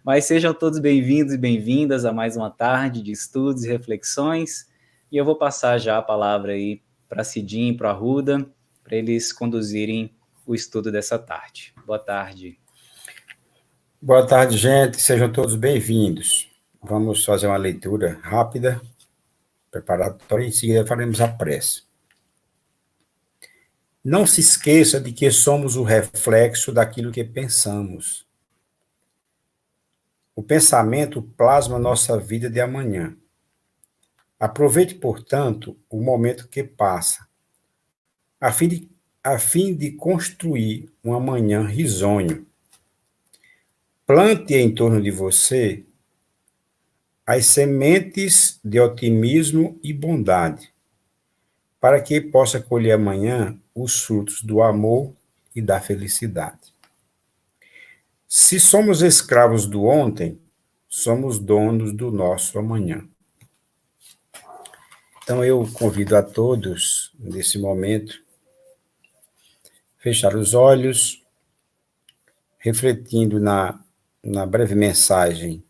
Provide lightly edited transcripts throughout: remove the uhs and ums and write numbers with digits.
Mas sejam todos bem-vindos e bem-vindas a mais uma tarde de estudos e reflexões. E eu vou passar já a palavra aí para Cidinho e para a Arruda, para eles conduzirem o estudo dessa tarde. Boa tarde. Boa tarde, gente. Sejam todos bem-vindos. Vamos fazer uma leitura rápida, preparatória, e em seguida faremos a prece. Não se esqueça de que somos o reflexo daquilo que pensamos. O pensamento plasma nossa vida de amanhã. Aproveite, portanto, o momento que passa, a fim de construir um amanhã risonho. Plante em torno de você as sementes de otimismo e bondade, para que possa colher amanhã os frutos do amor e da felicidade. Se somos escravos do ontem, somos donos do nosso amanhã. Então eu convido a todos, nesse momento, fechar os olhos, refletindo na breve mensagem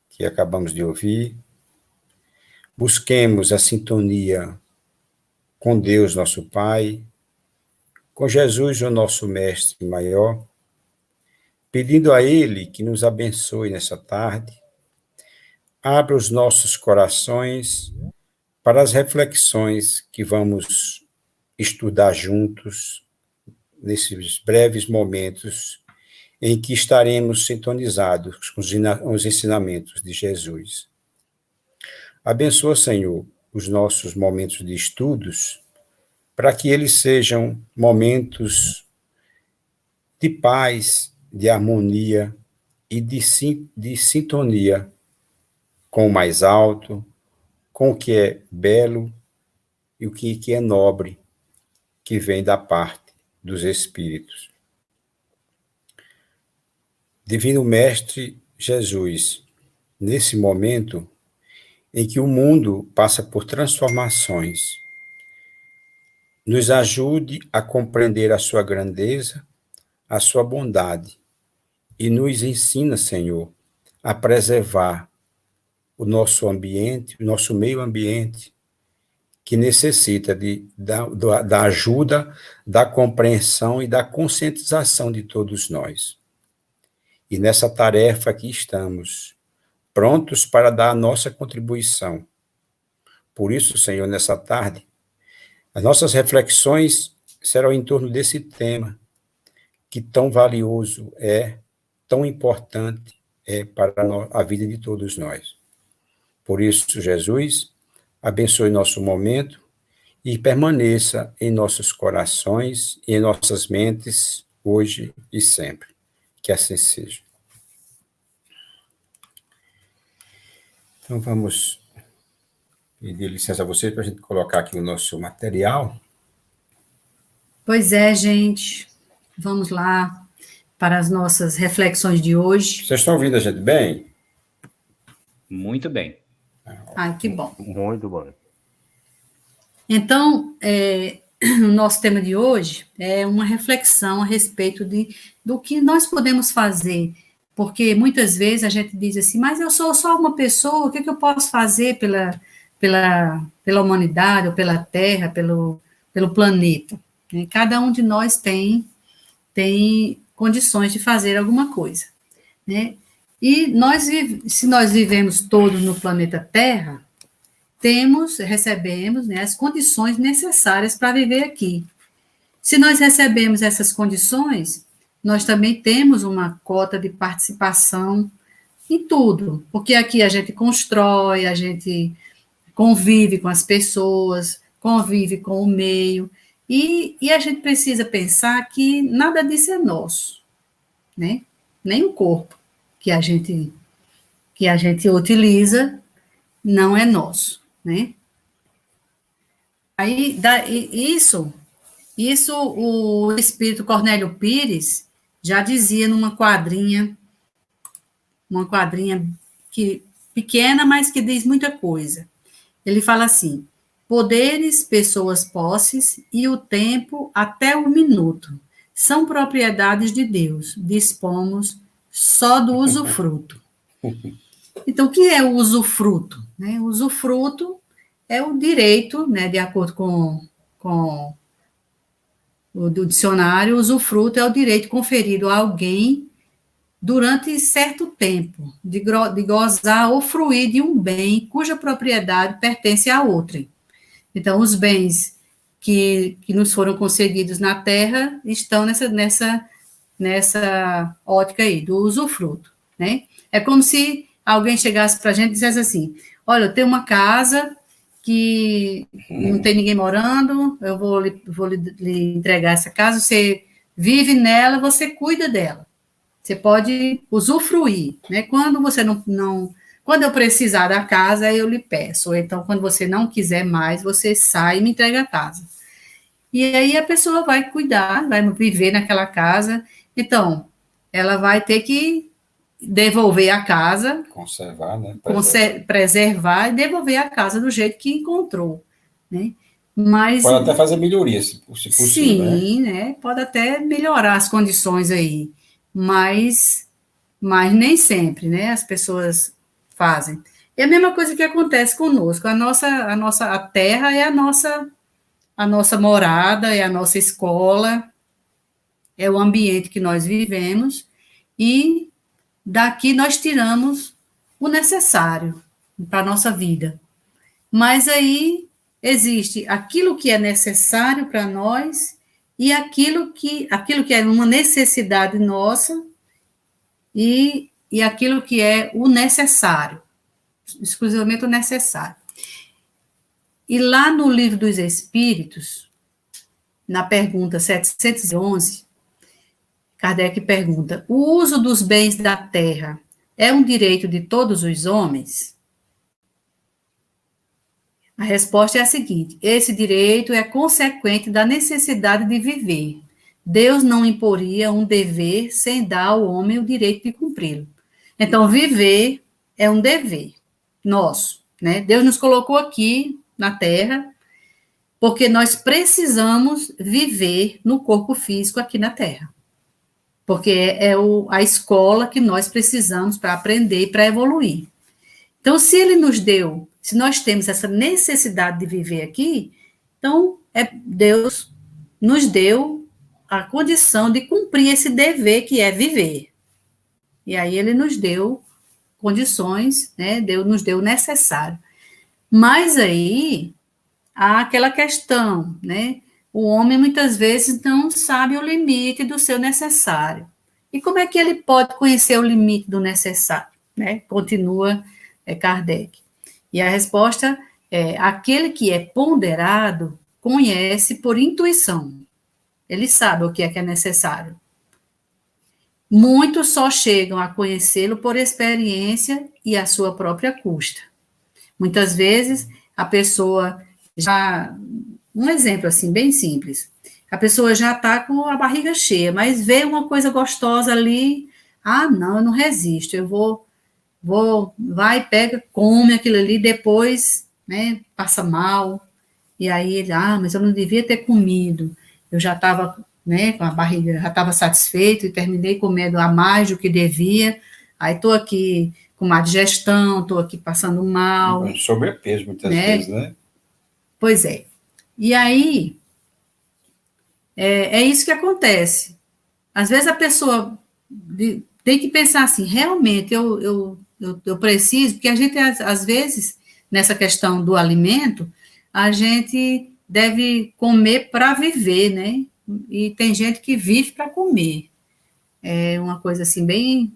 que acabamos de ouvir. Busquemos a sintonia com Deus, nosso Pai, com Jesus, o nosso Mestre maior, pedindo a Ele que nos abençoe nessa tarde, abra os nossos corações para as reflexões que vamos estudar juntos nesses breves momentos em que estaremos sintonizados com os ensinamentos de Jesus. Abençoa, Senhor, os nossos momentos de estudos, para que eles sejam momentos de paz, de harmonia e de sintonia com o mais alto, com o que é belo e o que é nobre, que vem da parte dos Espíritos. Divino Mestre Jesus, nesse momento em que o mundo passa por transformações, nos ajude a compreender a sua grandeza, a sua bondade, e nos ensina, Senhor, a preservar o nosso ambiente, o nosso meio ambiente, que necessita da ajuda, da compreensão e da conscientização de todos nós. E nessa tarefa aqui estamos, prontos para dar a nossa contribuição. Por isso, Senhor, nessa tarde, as nossas reflexões serão em torno desse tema, que tão valioso é, tão importante é para a vida de todos nós. Por isso, Jesus, abençoe nosso momento e permaneça em nossos corações e em nossas mentes, hoje e sempre. Que assim seja. Então, vamos pedir licença a vocês para a gente colocar aqui o nosso material. Pois é, gente. Vamos lá para as nossas reflexões de hoje. Vocês estão ouvindo a gente bem? Muito bem. Ai, que bom. Muito bom. Então, o nosso tema de hoje é uma reflexão a respeito do que nós podemos fazer, porque muitas vezes a gente diz assim, mas eu sou só uma pessoa, o que eu posso fazer pela humanidade, ou pela Terra, pelo planeta? Cada um de nós tem condições de fazer alguma coisa, né? E se nós vivemos todos no planeta Terra, recebemos, né, as condições necessárias para viver aqui. Se nós recebemos essas condições, nós também temos uma cota de participação em tudo, porque aqui a gente constrói, a gente convive com as pessoas, convive com o meio, e a gente precisa pensar que nada disso é nosso, né? Nem o corpo que a gente utiliza não é nosso, né? Aí, isso o espírito Cornélio Pires já dizia numa quadrinha que pequena, mas que diz muita coisa. Ele fala assim: poderes, pessoas, posses e o tempo até o minuto são propriedades de Deus, dispomos só do usufruto. Então, o que é o usufruto? Né? O usufruto é o direito, né, de acordo com o do dicionário, o usufruto é o direito conferido a alguém durante certo tempo, de gozar ou fruir de um bem cuja propriedade pertence a outrem. Então, os bens que nos foram concedidos na terra estão nessa ótica aí, do usufruto, né? É como se alguém chegasse para a gente e dissesse assim, olha, eu tenho uma casa que não tem ninguém morando, eu vou lhe entregar essa casa, você vive nela, você cuida dela. Você pode usufruir, né? Quando você quando eu precisar da casa, eu lhe peço. Ou então, quando você não quiser mais, você sai e me entrega a casa. E aí a pessoa vai cuidar, vai viver naquela casa. Então, ela vai ter que devolver a casa. Conservar, né? Preservar e devolver a casa do jeito que encontrou, né? Mas, pode até fazer melhorias, se possível. Sim, né? Pode até melhorar as condições aí, mas nem sempre, né? As pessoas fazem. É a mesma coisa que acontece conosco. A terra é a nossa morada, é a nossa escola, é o ambiente que nós vivemos, e daqui nós tiramos o necessário para a nossa vida. Mas aí existe aquilo que é necessário para nós e aquilo que é uma necessidade nossa e aquilo que é o necessário, exclusivamente o necessário. E lá no Livro dos Espíritos, na pergunta 711, Kardec pergunta, o uso dos bens da terra é um direito de todos os homens? A resposta é a seguinte, esse direito é consequente da necessidade de viver. Deus não imporia um dever sem dar ao homem o direito de cumpri-lo. Então, viver é um dever nosso, né? Deus nos colocou aqui na Terra porque nós precisamos viver no corpo físico aqui na Terra. Porque é a escola que nós precisamos para aprender e para evoluir. Então, se nós temos essa necessidade de viver aqui, então Deus nos deu a condição de cumprir esse dever que é viver. E aí ele nos deu condições, né? Nos deu o necessário. Mas aí há aquela questão, né? O homem muitas vezes não sabe o limite do seu necessário. E como é que ele pode conhecer o limite do necessário, né? Continua Kardec. E a resposta é: aquele que é ponderado conhece por intuição. Ele sabe o que é necessário. Muitos só chegam a conhecê-lo por experiência e à sua própria custa. Muitas vezes, a pessoa já... Um exemplo, assim, bem simples. A pessoa já está com a barriga cheia, mas vê uma coisa gostosa ali. Ah, não, eu não resisto. Eu vai, pega, come aquilo ali, depois, né, passa mal. E aí ele, mas eu não devia ter comido. Eu já estava... né, com a barriga, já estava satisfeito e terminei comendo a mais do que devia, aí estou aqui com má digestão, estou aqui passando mal. Sobrepeso, muitas vezes, né? Pois é. E aí, é isso que acontece. Às vezes a pessoa tem que pensar assim, realmente eu preciso, porque a gente, às vezes, nessa questão do alimento, a gente deve comer para viver, né? E tem gente que vive para comer. É uma coisa assim bem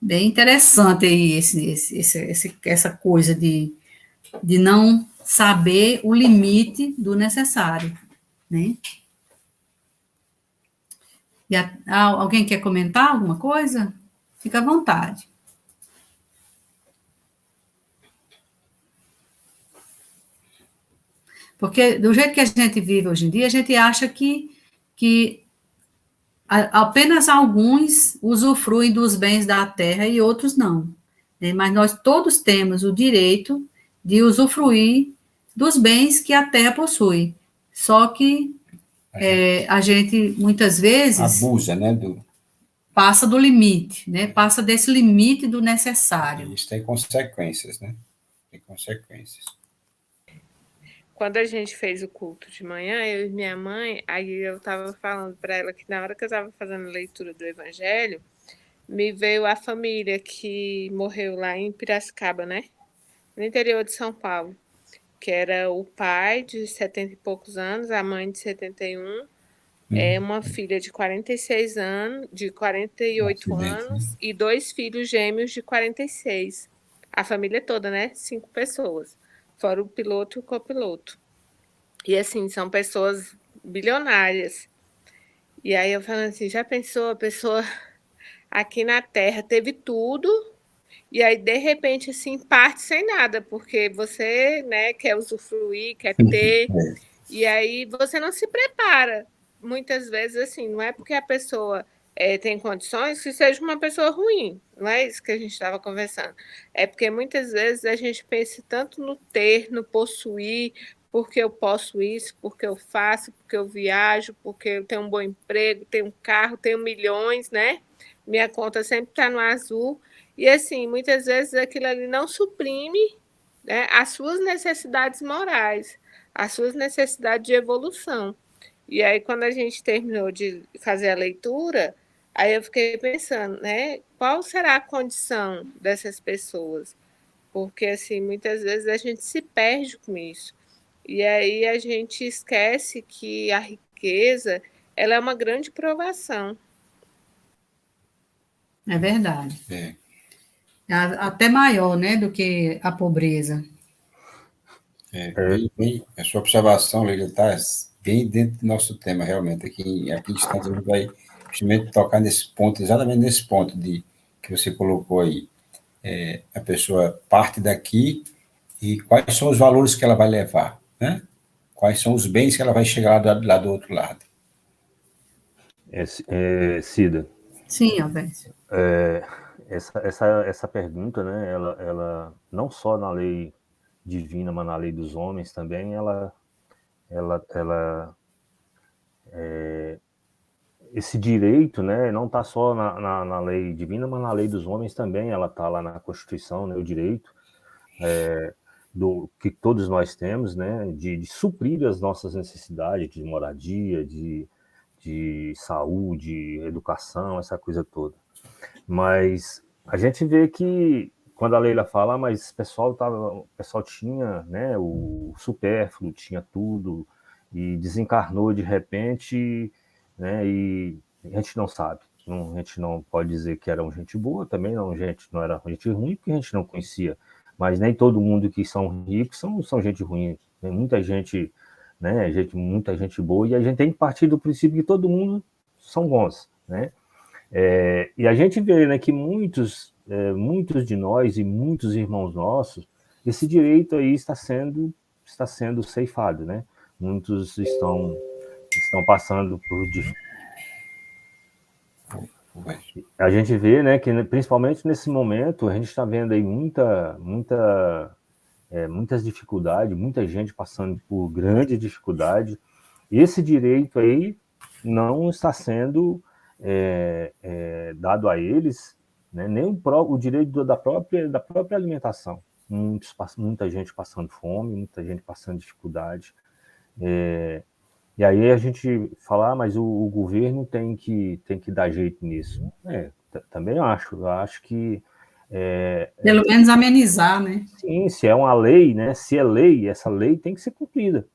interessante aí essa coisa de não saber o limite do necessário, né? E alguém quer comentar alguma coisa? Fica à vontade. Porque do jeito que a gente vive hoje em dia, a gente acha que apenas alguns usufruem dos bens da terra e outros não. Né? Mas nós todos temos o direito de usufruir dos bens que a terra possui. Só que a gente muitas vezes... abusa, né? passa do limite, né? Passa desse limite do necessário. Isso tem consequências, né? Tem consequências. Quando a gente fez o culto de manhã, eu e minha mãe, aí eu estava falando para ela que na hora que eu estava fazendo a leitura do Evangelho, me veio a família que morreu lá em Piracicaba, né? No interior de São Paulo, que era o pai de 70 e poucos anos, a mãe de 71, uma filha de 46 anos, de 48 anos, e 2 filhos gêmeos de 46. A família toda, né? 5 pessoas, fora o piloto e o copiloto. E assim, são pessoas bilionárias. E aí eu falando assim, já pensou, a pessoa aqui na Terra teve tudo, e aí de repente assim, parte sem nada, porque você, né, quer usufruir, quer ter, e aí você não se prepara. Muitas vezes assim, não é porque a pessoa tem condições que seja uma pessoa ruim, não é isso que a gente estava conversando. É porque muitas vezes a gente pensa tanto no ter, no possuir, porque eu posso isso, porque eu faço, porque eu viajo, porque eu tenho um bom emprego, tenho um carro, tenho milhões, né? Minha conta sempre está no azul. E assim, muitas vezes aquilo ali não suprime, né, as suas necessidades morais, as suas necessidades de evolução. E aí, quando a gente terminou de fazer a leitura, aí eu fiquei pensando, né, qual será a condição dessas pessoas? Porque, assim, muitas vezes a gente se perde com isso. E aí a gente esquece que a riqueza, ela é uma grande provação. É verdade. É. Até maior, né, do que a pobreza. Bem, a sua observação, Leila, está bem dentro do nosso tema, realmente. Aqui está, a gente vai justamente tocar nesse ponto, exatamente nesse ponto que você colocou aí. A pessoa parte daqui e quais são os valores que ela vai levar, né? Quais são os bens que ela vai chegar lá do outro lado. Cida. Sim, Alberto. Essa pergunta, né, ela não só na lei divina, mas na lei dos homens também, esse direito, né, não está só na lei divina, mas na lei dos homens também, ela está lá na Constituição, né, o direito que todos nós temos, né, de suprir as nossas necessidades de moradia, de saúde, educação, essa coisa toda. Mas a gente vê que quando a Leila fala, mas o pessoal tinha, né, o supérfluo, tinha tudo, e desencarnou de repente, né, e a gente não sabe. A gente não pode dizer que era gente boa, também não era gente ruim, porque a gente não conhecia. Mas nem todo mundo que são ricos são gente ruim. Tem muita gente, né, muita gente boa, e a gente tem que partir do princípio que todo mundo são bons, né? E a gente vê, né, que muitos de nós e muitos irmãos nossos, esse direito aí está sendo ceifado, né? Muitos estão passando por a gente vê, né, que principalmente nesse momento a gente está vendo aí muitas dificuldades, muita gente passando por grande dificuldade. E esse direito aí não está sendo dado a eles, né, nem o direito da própria alimentação. Muita gente passando fome, muita gente passando dificuldade. E aí a gente fala, mas o governo tem que dar jeito nisso. Também acho que... Pelo menos amenizar, né? Sim, se é uma lei, né? Se é lei, essa lei tem que ser cumprida.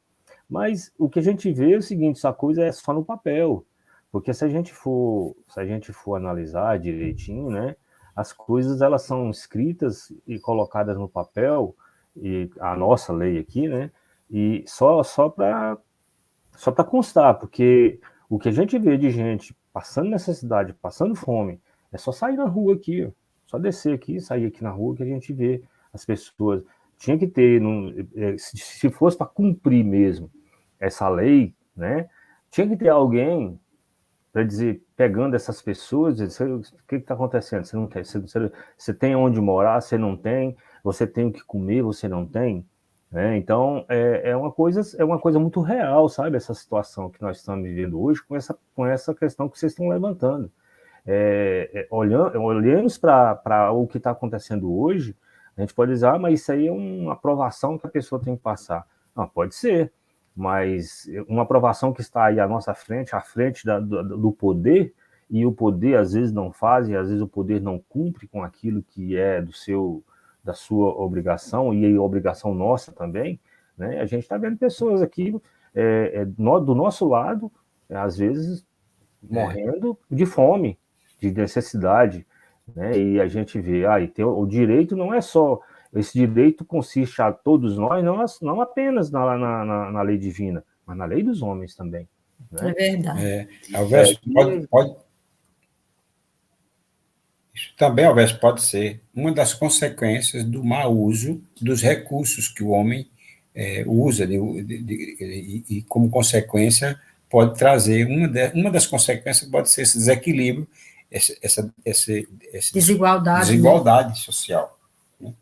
Mas o que a gente vê é o seguinte, essa coisa é só no papel. Porque se a gente for analisar direitinho, né, as coisas elas são escritas e colocadas no papel, e a nossa lei aqui, né, e só para constar, porque o que a gente vê de gente passando necessidade, passando fome, é só sair na rua aqui, ó, só descer aqui, sair aqui na rua que a gente vê as pessoas. Tinha que ter, se fosse para cumprir mesmo essa lei, né, tinha que ter alguém para dizer, pegando essas pessoas, o que está acontecendo? Você não tem, você tem onde morar, você não tem, você tem o que comer, você não tem, né? Então é uma coisa muito real, sabe? Essa situação que nós estamos vivendo hoje com essa questão que vocês estão levantando. olhamos para o que está acontecendo hoje, a gente pode dizer, mas isso aí é uma aprovação que a pessoa tem que passar. Não, pode ser, mas uma aprovação que está aí à nossa frente, à frente do poder, e o poder às vezes não faz, e às vezes o poder não cumpre com aquilo que é da sua obrigação, e a obrigação nossa também, né? A gente está vendo pessoas aqui do nosso lado, às vezes, morrendo de fome, de necessidade, né? E a gente vê, e o direito não é só, esse direito consiste a todos nós, não apenas na lei divina, mas na lei dos homens também. Né? É verdade. Alves, isso também, Alves, pode ser uma das consequências do mau uso dos recursos que o homem usa, e como consequência pode trazer, uma das consequências pode ser esse desequilíbrio, essa desigualdade social. Né?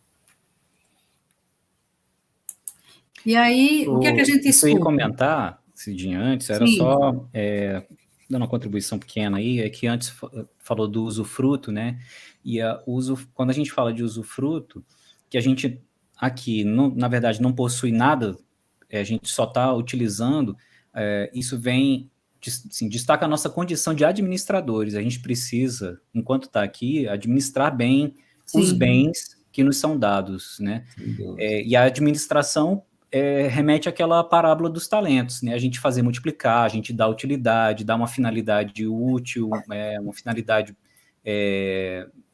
E aí, o que é que a gente escuta? Eu ia comentar, Cidinha, antes, era Sim. só, dando uma contribuição pequena aí, é que antes falou do usufruto, né? E quando a gente fala de usufruto, que a gente aqui, na verdade, não possui nada, a gente só está utilizando, isso vem, assim, destaca a nossa condição de administradores. A gente precisa, enquanto está aqui, administrar bem os bens que nos são dados, né? E a administração remete àquela parábola dos talentos, né? A gente fazer multiplicar, a gente dar utilidade, dar uma finalidade útil, uma finalidade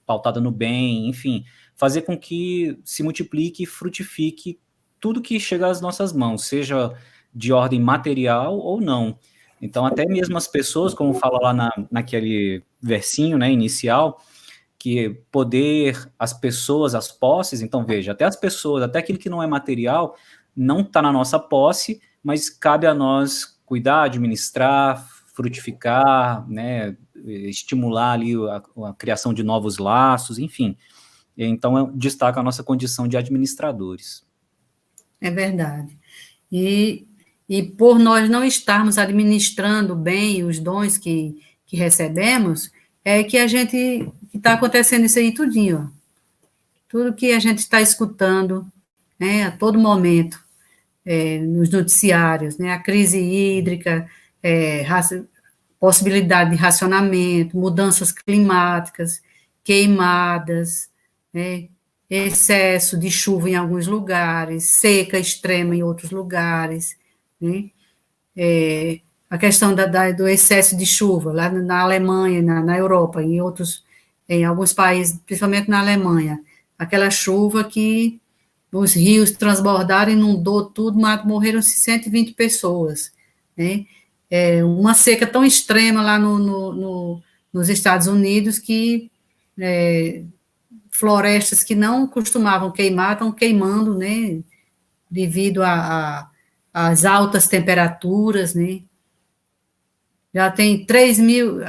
pautada no bem, enfim, fazer com que se multiplique e frutifique tudo que chega às nossas mãos, seja de ordem material ou não. Então, até mesmo as pessoas, como fala lá naquele versinho, né, inicial, que poder, as pessoas, as posses, então veja, até as pessoas, até aquilo que não é material, não está na nossa posse, mas cabe a nós cuidar, administrar, frutificar, né, estimular ali a criação de novos laços, enfim. Então, destaca a nossa condição de administradores. É verdade. E por nós não estarmos administrando bem os dons que recebemos, é que está acontecendo isso aí tudinho, ó. Tudo que a gente está escutando, né, a todo momento, nos noticiários, né, a crise hídrica, possibilidade de racionamento, mudanças climáticas, queimadas, né, excesso de chuva em alguns lugares, seca extrema em outros lugares, né, a questão do excesso de chuva, lá na Alemanha, na Europa, em alguns países, principalmente na Alemanha, aquela chuva que os rios transbordaram, inundou tudo, morreram-se 120 pessoas, né? Uma seca tão extrema lá nos Estados Unidos que florestas que não costumavam queimar estão queimando, né? Devido às altas temperaturas, né? Já tem 3 mil,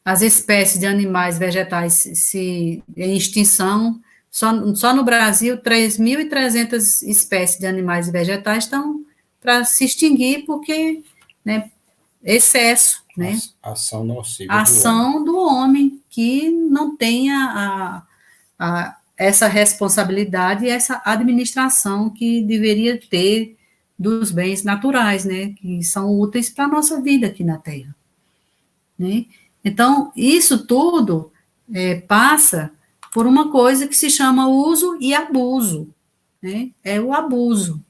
as espécies de animais vegetais em extinção. Só no Brasil, 3.300 espécies de animais e vegetais estão para se extinguir porque, né, excesso, né? Ação nociva ação do homem que não tenha essa responsabilidade e essa administração que deveria ter dos bens naturais, né, que são úteis para a nossa vida aqui na Terra, né? Então, isso tudo passa por uma coisa que se chama uso e abuso, né? É o abuso,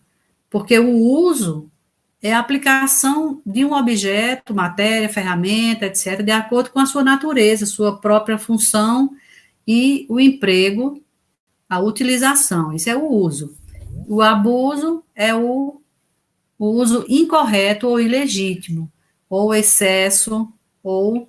porque o uso é a aplicação de um objeto, matéria, ferramenta, etc., de acordo com a sua natureza, sua própria função, e o emprego, a utilização, isso é o uso. O abuso é o uso incorreto ou ilegítimo, ou excesso, ou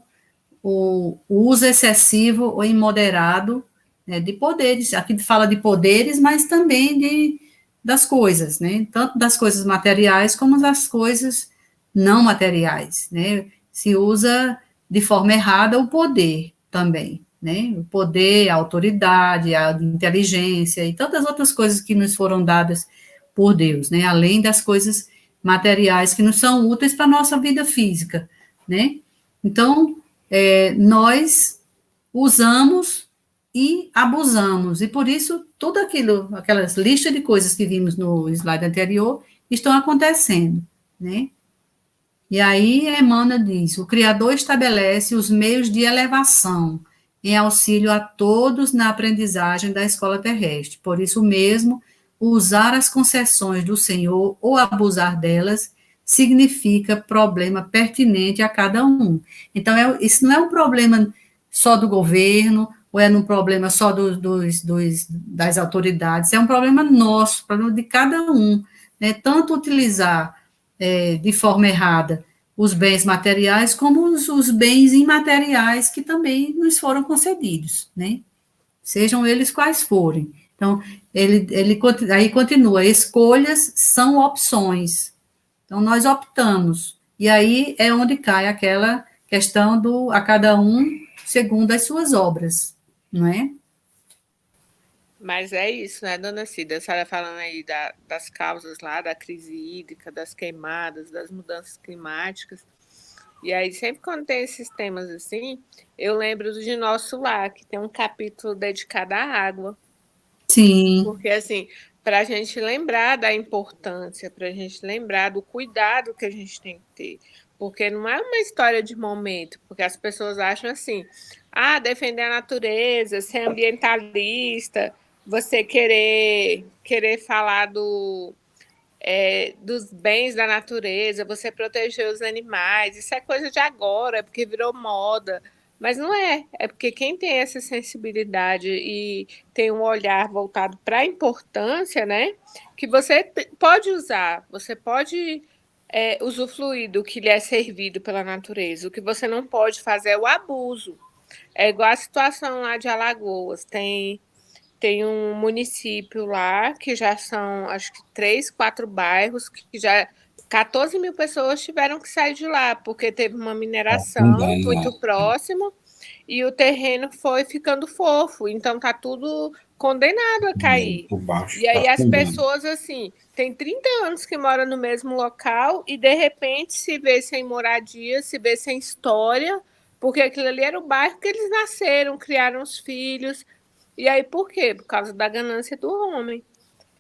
o uso excessivo ou imoderado, né, de poderes. Aqui fala de poderes, mas também das coisas, né? Tanto das coisas materiais como das coisas não materiais, né? Se usa de forma errada o poder também, né? O poder, a autoridade, a inteligência e tantas outras coisas que nos foram dadas por Deus, né? Além das coisas materiais que nos são úteis para a nossa vida física, né? Então, nós usamos e abusamos, e por isso tudo aquilo, aquelas listas de coisas que vimos no slide anterior, estão acontecendo, né? E aí Emmanuel diz, o Criador estabelece os meios de elevação, em auxílio a todos na aprendizagem da escola terrestre. Por isso mesmo, usar as concessões do Senhor ou abusar delas significa problema pertinente a cada um. Então, isso não é um problema só do governo, ou é um problema só das autoridades, é um problema nosso, problema de cada um, né? Tanto utilizar de forma errada os bens materiais, como os bens imateriais que também nos foram concedidos, né? Sejam eles quais forem. Então, ele aí continua, escolhas são opções. Então, nós optamos. E aí é onde cai aquela questão do a cada um segundo as suas obras, não é? Mas é isso, né, dona Cida? A senhora falando aí das causas lá, da crise hídrica, das queimadas, das mudanças climáticas. E aí, sempre quando tem esses temas assim, eu lembro de Nosso Lar, que tem um capítulo dedicado à água. Sim. Porque, assim, para a gente lembrar da importância, para a gente lembrar do cuidado que a gente tem que ter. Porque não é uma história de momento, porque as pessoas acham assim, defender a natureza, ser ambientalista, você querer falar dos bens da natureza, você proteger os animais, isso é coisa de agora, é porque virou moda. Mas não é porque quem tem essa sensibilidade e tem um olhar voltado para a importância, né, que você pode usar, você pode usufruir do que lhe é servido pela natureza. O que você não pode fazer é o abuso. É igual a situação lá de Alagoas, tem um município lá que já são, acho que 3, 4 bairros, que já 14 mil pessoas tiveram que sair de lá, porque teve uma mineração muito próximo e o terreno foi ficando fofo, então tá tudo condenado a cair. Por baixo, E aí tá as pessoas, assim, tem 30 anos que moram no mesmo local e, de repente, se vê sem moradia, se vê sem história, porque aquilo ali era o bairro que eles nasceram, criaram os filhos. E aí, por quê? Por causa da ganância do homem.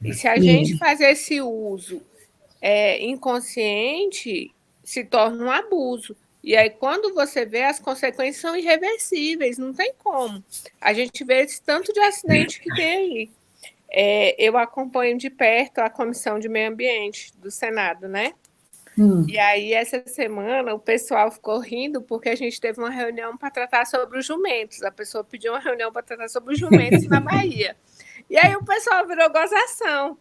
E se a gente faz esse uso inconsciente, se torna um abuso. E aí, quando você vê, as consequências são irreversíveis, não tem como. A gente vê esse tanto de acidente que tem aí. Eu acompanho de perto a Comissão de Meio Ambiente do Senado, né? E aí, essa semana, o pessoal ficou rindo porque a gente teve uma reunião para tratar sobre os jumentos. A pessoa pediu uma reunião para tratar sobre os jumentos na Bahia. E aí o pessoal virou gozação.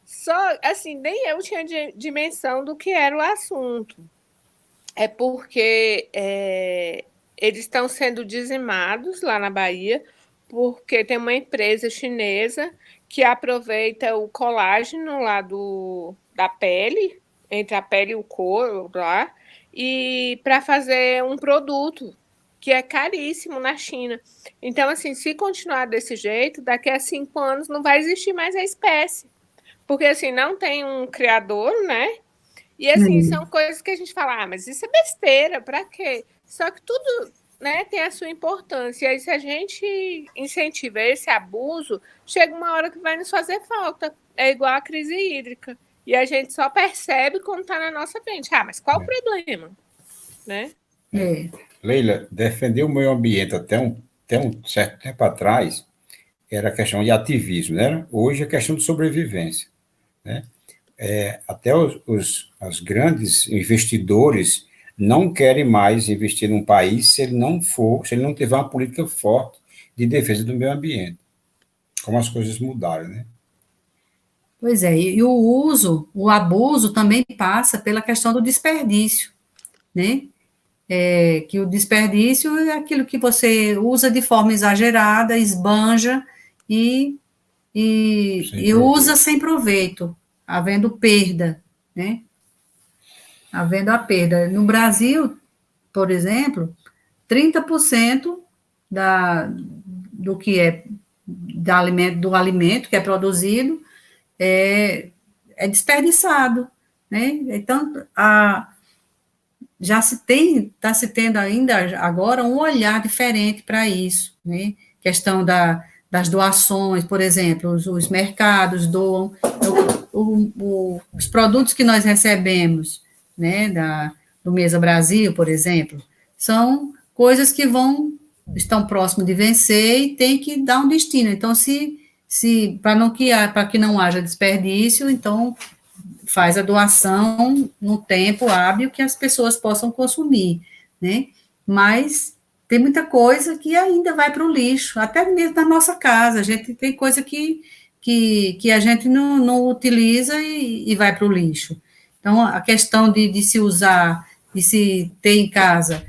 Só, assim, nem eu tinha dimensão do que era o assunto. É porque eles estão sendo dizimados lá na Bahia, porque tem uma empresa chinesa que aproveita o colágeno lá da pele, entre a pele e o couro lá, e para fazer um produto que é caríssimo na China. Então, assim, se continuar desse jeito, daqui a 5 anos não vai existir mais a espécie. Porque, assim, não tem um criador, né? E, assim, são coisas que a gente fala, mas isso é besteira, para quê? Só que tudo, né, tem a sua importância. E aí, se a gente incentiva esse abuso, chega uma hora que vai nos fazer falta. É igual a crise hídrica. E a gente só percebe quando está na nossa frente. Mas qual o problema? Né? Leila, defender o meio ambiente até um certo tempo atrás era questão de ativismo, né? Hoje é questão de sobrevivência, né? Até os grandes investidores não querem mais investir num país se ele não tiver uma política forte de defesa do meio ambiente. Como as coisas mudaram, né? Pois é, e o abuso também passa pela questão do desperdício, né? Que o desperdício é aquilo que você usa de forma exagerada, esbanja e usa sem proveito, havendo perda, né? Havendo a perda. No Brasil, por exemplo, 30% do que é do alimento que é produzido é desperdiçado, né? Então, está se tendo ainda agora um olhar diferente para isso, né? Questão das doações, por exemplo, os mercados doam, os produtos que nós recebemos, né, do Mesa Brasil, por exemplo, são coisas que estão próximos de vencer e tem que dar um destino. Então, para que não haja desperdício, então faz a doação no tempo hábil que as pessoas possam consumir, né? Mas tem muita coisa que ainda vai para o lixo, até mesmo na nossa casa. A gente tem coisa que a gente não utiliza e vai para o lixo. Então, a questão de se usar, de se ter em casa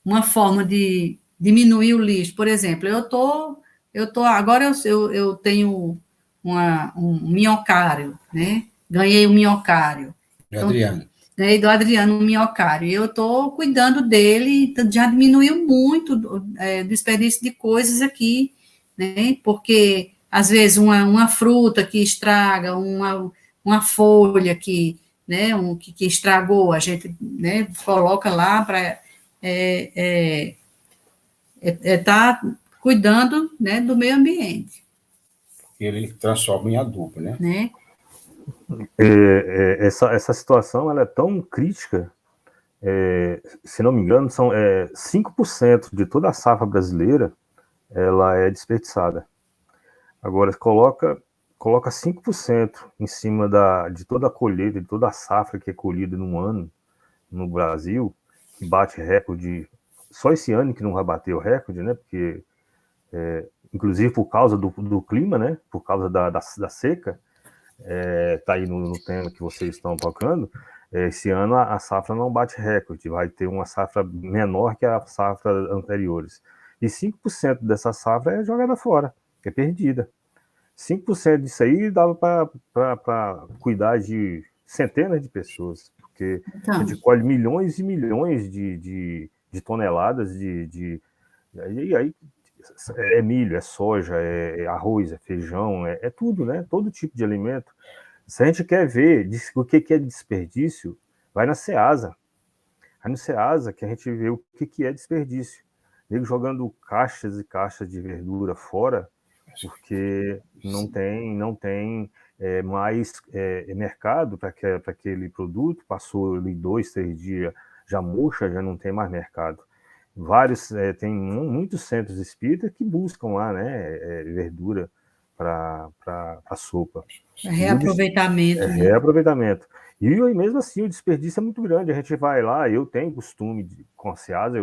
uma forma de diminuir o lixo. Por exemplo, agora eu tenho um minhocário, né? Ganhei um minhocário. Então, Adriano. Ganhei do Adriano um minhocário. E eu estou cuidando dele, então já diminuiu muito o desperdício de coisas aqui, né? Porque, às vezes, uma fruta que estraga, uma folha né, que estragou, a gente, né, coloca lá para tá cuidando, né, do meio ambiente. Ele transforma em adubo, né? Essa situação ela é tão crítica, se não me engano, são 5% de toda a safra brasileira ela é desperdiçada. Agora, coloca 5% em cima de toda a colheita, de toda a safra que é colhida num ano no Brasil, que bate recorde, só esse ano que não vai bater o recorde, né? Porque, inclusive por causa do clima, né? Por causa da seca, tá aí no tema que vocês estão tocando, esse ano a safra não bate recorde, vai ter uma safra menor que a safra anteriores. E 5% dessa safra é jogada fora, é perdida. 5% disso aí dava para cuidar de centenas de pessoas, porque a gente colhe milhões e milhões de toneladas e aí é milho, é soja, é arroz, é feijão, é tudo, né? Todo tipo de alimento. Se a gente quer ver o que é desperdício, vai na Ceasa. Vai no Ceasa que a gente vê o que é desperdício. Nego jogando caixas e caixas de verdura fora, porque não tem mais mercado para aquele produto, passou ali 2, 3 dias, já murcha, já não tem mais mercado. Tem muitos centros espíritas que buscam lá, né, verdura para sopa. Reaproveitamento. Reaproveitamento. E mesmo assim o desperdício é muito grande. A gente vai lá, eu tenho costume com a Ceasa,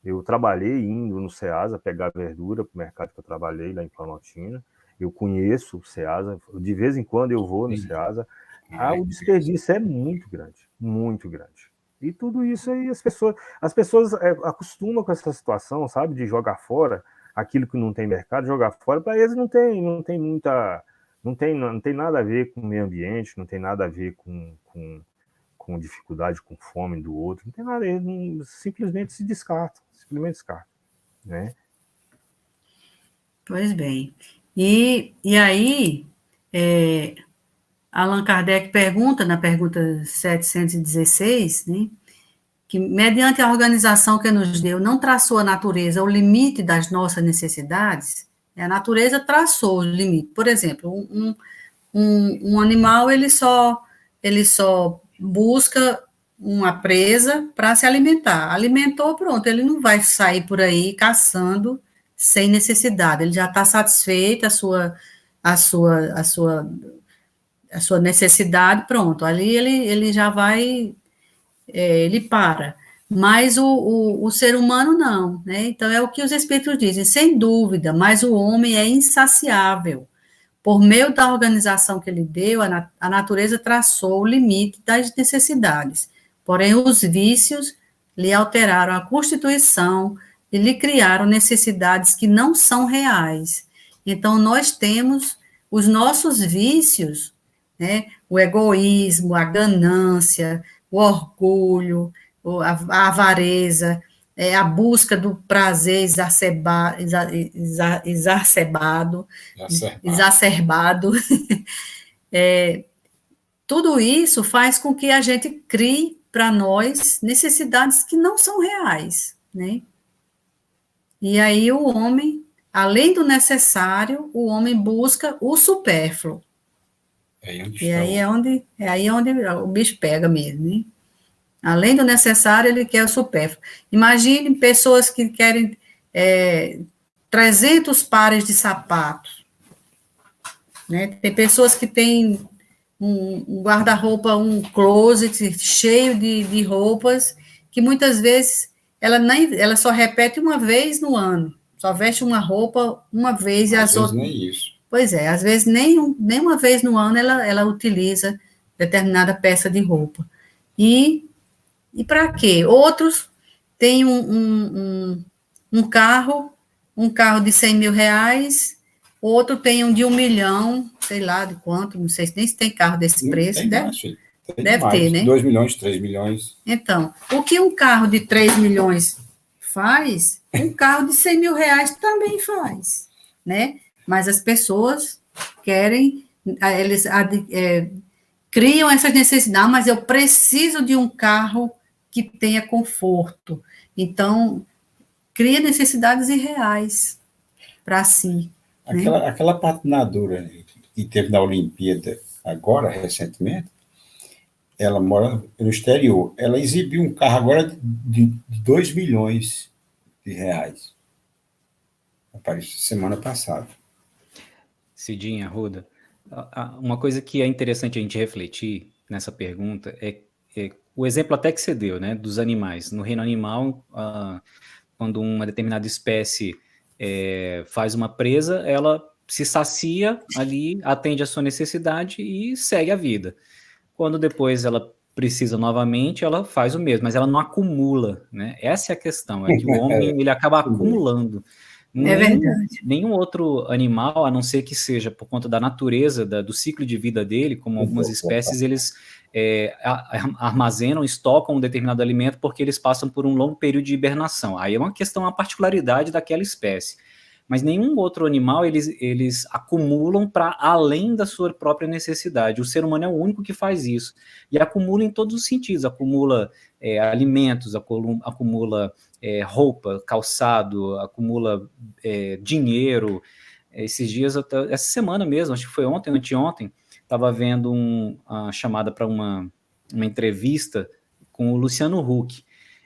eu trabalhei indo no Ceasa pegar verdura para o mercado que eu trabalhei lá em Planaltina. Eu conheço o Ceasa, de vez em quando eu vou no Ceasa. O desperdício é muito grande, muito grande. E tudo isso aí as pessoas acostumam com essa situação, sabe, de jogar fora aquilo que não tem mercado, jogar fora. Para eles não tem nada a ver com o meio ambiente, não tem nada a ver com dificuldade, com fome do outro, não tem nada a ver, simplesmente se descarta, né? Pois bem. E aí, Allan Kardec pergunta, na pergunta 716, né, que mediante a organização que nos deu, não traçou a natureza o limite das nossas necessidades, a natureza traçou o limite. Por exemplo, um animal, ele só busca uma presa para se alimentar. Alimentou, pronto, ele não vai sair por aí caçando sem necessidade, ele já está satisfeito a sua necessidade, pronto, ali ele já vai, ele para. Mas o ser humano não, né? Então é o que os espíritos dizem, sem dúvida, mas o homem é insaciável. Por meio da organização que ele deu, a natureza traçou o limite das necessidades. Porém, os vícios lhe alteraram a constituição e lhe criaram necessidades que não são reais. Então, nós temos os nossos vícios, né? O egoísmo, a ganância, o orgulho, a avareza, a busca do prazer exacerbado. Tudo isso faz com que a gente crie para nós necessidades que não são reais, né? E aí o homem, além do necessário, o homem busca o supérfluo. E aí é onde o bicho pega mesmo, né? Além do necessário, ele quer o supérfluo. Imagine pessoas que querem 300 pares de sapatos, né? Tem pessoas que têm um guarda-roupa, um closet cheio de roupas, que muitas vezes ela só repete uma vez no ano, só veste uma roupa uma vez e as outras... nem isso. Pois é, às vezes nem uma vez no ano ela utiliza determinada peça de roupa. E para quê? Outros têm um carro de 100 mil reais, outro tem um de 1 milhão, sei lá de quanto, não sei nem se tem carro desse preço. Deve ter, né? 2 milhões, 3 milhões. Então, o que um carro de 3 milhões faz, um carro de 100 mil reais também faz, né? Mas as pessoas querem, eles criam essas necessidades, mas eu preciso de um carro que tenha conforto. Então, cria necessidades irreais para si. Aquela patinadora que teve na Olimpíada agora, recentemente, ela mora no exterior. Ela exibiu um carro agora de 2 milhões de reais. Apareceu semana passada. Cidinha, Arruda, uma coisa que é interessante a gente refletir nessa pergunta é o exemplo até que você deu, né, dos animais. No reino animal, quando uma determinada espécie faz uma presa, ela se sacia ali, atende a sua necessidade e segue a vida. Quando depois ela precisa novamente, ela faz o mesmo, mas ela não acumula, né? Essa é a questão, é que o homem ele acaba acumulando. Nenhum outro animal, a não ser que seja por conta da natureza, do ciclo de vida dele, como algumas espécies, eles armazenam, estocam um determinado alimento porque eles passam por um longo período de hibernação. Aí é uma questão, uma particularidade daquela espécie. Mas nenhum outro animal, eles acumulam para além da sua própria necessidade. O ser humano é o único que faz isso. E acumula em todos os sentidos. Acumula alimentos, acumula roupa, calçado, acumula dinheiro. Esses dias, essa semana mesmo, acho que foi ontem, anteontem, estava vendo uma chamada para uma entrevista com o Luciano Huck.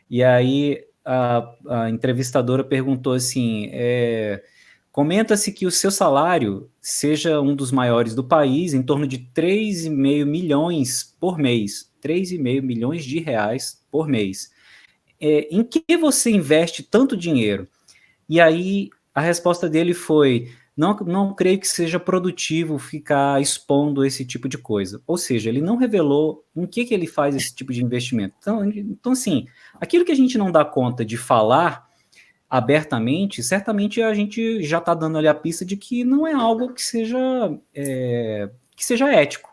E aí a entrevistadora perguntou assim, comenta-se que o seu salário seja um dos maiores do país, em torno de 3,5 milhões por mês, 3,5 milhões de reais por mês. Em que você investe tanto dinheiro? E aí a resposta dele foi, não creio que seja produtivo ficar expondo esse tipo de coisa. Ou seja, ele não revelou em que ele faz esse tipo de investimento. Então, assim, aquilo que a gente não dá conta de falar abertamente, certamente a gente já está dando ali a pista de que não é algo que seja ético.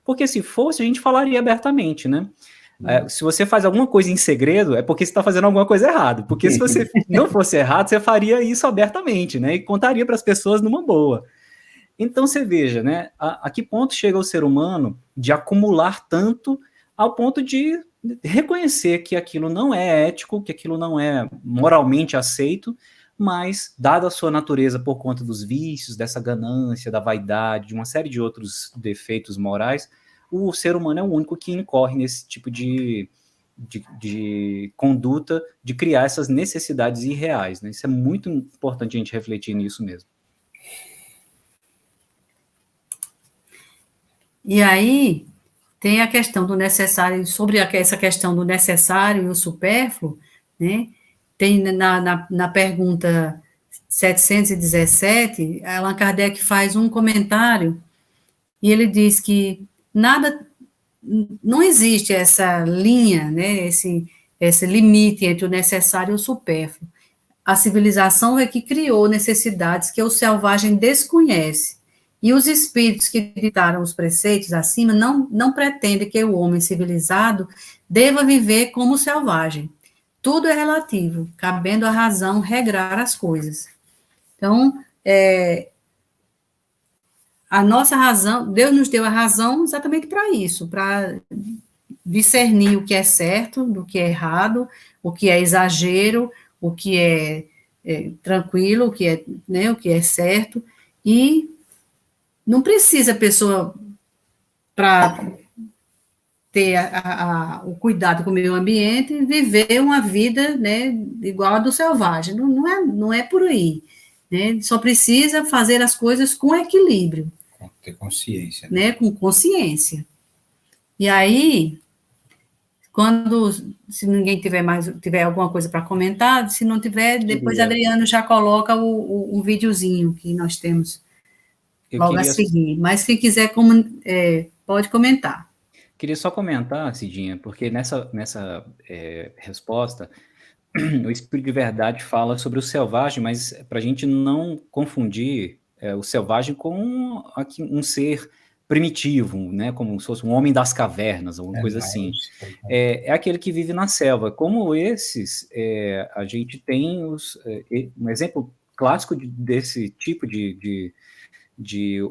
Porque se fosse, a gente falaria abertamente, né? Se você faz alguma coisa em segredo, é porque você está fazendo alguma coisa errada. Porque se você não fosse errado, você faria isso abertamente, né? E contaria para as pessoas numa boa. Então, você veja, né? A que ponto chega o ser humano de acumular tanto ao ponto de reconhecer que aquilo não é ético, que aquilo não é moralmente aceito, mas, dada a sua natureza por conta dos vícios, dessa ganância, da vaidade, de uma série de outros defeitos morais, o ser humano é o único que incorre nesse tipo de conduta de criar essas necessidades irreais, né? Isso é muito importante a gente refletir nisso mesmo. E aí, tem a questão do necessário, sobre essa questão do necessário e o supérfluo, né? Tem na pergunta 717, Allan Kardec faz um comentário e ele diz que não existe essa linha, né, esse limite entre o necessário e o supérfluo. A civilização é que criou necessidades que o selvagem desconhece. E os espíritos que ditaram os preceitos acima não pretendem que o homem civilizado deva viver como selvagem. Tudo é relativo, cabendo à razão regrar as coisas. Então, a nossa razão, Deus nos deu a razão exatamente para isso, para discernir o que é certo do que é errado, o que é exagero, o que é tranquilo, o que é, né, o que é certo, e não precisa a pessoa, para ter o cuidado com o meio ambiente, viver uma vida, né, igual a do selvagem. Não é por aí. Né? Só precisa fazer as coisas com equilíbrio. Ter consciência. Né? Com consciência. E aí, se ninguém tiver alguma coisa para comentar, se não tiver, depois Adriano já coloca um videozinho que nós temos logo a seguir. Mas quem quiser, pode comentar. Queria só comentar, Cidinha, porque nessa resposta, o Espírito de Verdade fala sobre o selvagem, mas para a gente não confundir o selvagem com um ser primitivo, né, como se fosse um homem das cavernas, alguma coisa assim. É aquele que vive na selva. Como esses, a gente tem um exemplo clássico desse tipo de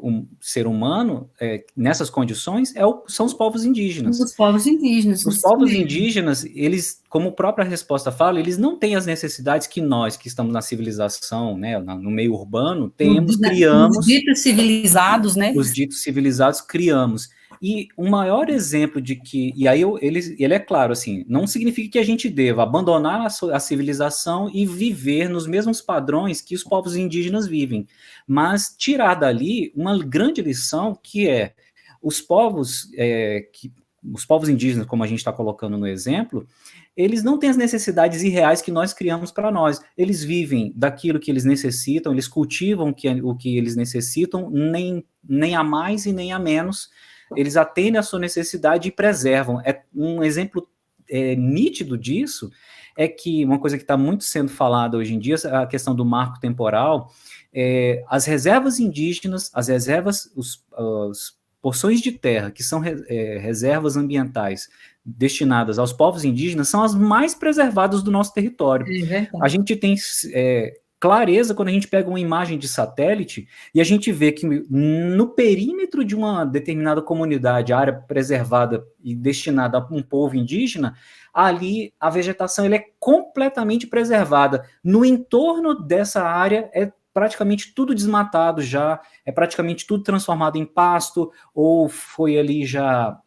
um ser humano nessas condições são os povos indígenas. Os povos indígenas. Os povos indígenas, eles, como a própria resposta fala, eles não têm as necessidades que nós, que estamos na civilização, né, no meio urbano, criamos. Os ditos civilizados, né? Os ditos civilizados criamos. E o maior exemplo de que... E aí ele é claro, assim, não significa que a gente deva abandonar a civilização e viver nos mesmos padrões que os povos indígenas vivem, mas tirar dali uma grande lição que é os povos indígenas, como a gente está colocando no exemplo, eles não têm as necessidades irreais que nós criamos para nós. Eles vivem daquilo que eles necessitam, eles cultivam o que eles necessitam, nem a mais e nem a menos. Eles atendem a sua necessidade e preservam. Um exemplo nítido disso é que uma coisa que está muito sendo falada hoje em dia, a questão do marco temporal, as reservas indígenas, as reservas, as porções de terra que são reservas ambientais destinadas aos povos indígenas são as mais preservadas do nosso território. A gente tem clareza quando a gente pega uma imagem de satélite e a gente vê que no perímetro de uma determinada comunidade, área preservada e destinada a um povo indígena, ali a vegetação é completamente preservada. No entorno dessa área é praticamente tudo desmatado já, é praticamente tudo transformado em pasto, ou foi ali já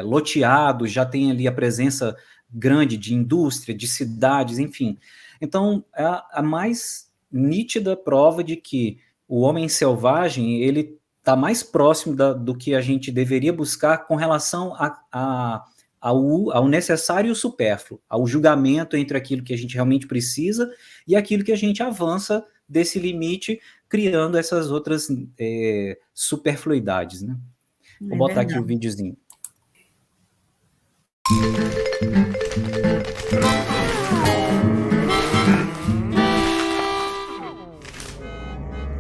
loteado, já tem ali a presença grande de indústria, de cidades, enfim. Então, é a mais nítida prova de que o homem selvagem, ele está mais próximo do que a gente deveria buscar com relação ao necessário e o supérfluo, ao julgamento entre aquilo que a gente realmente precisa e aquilo que a gente avança desse limite, criando essas outras superfluidades, né? Vou botar aqui o videozinho.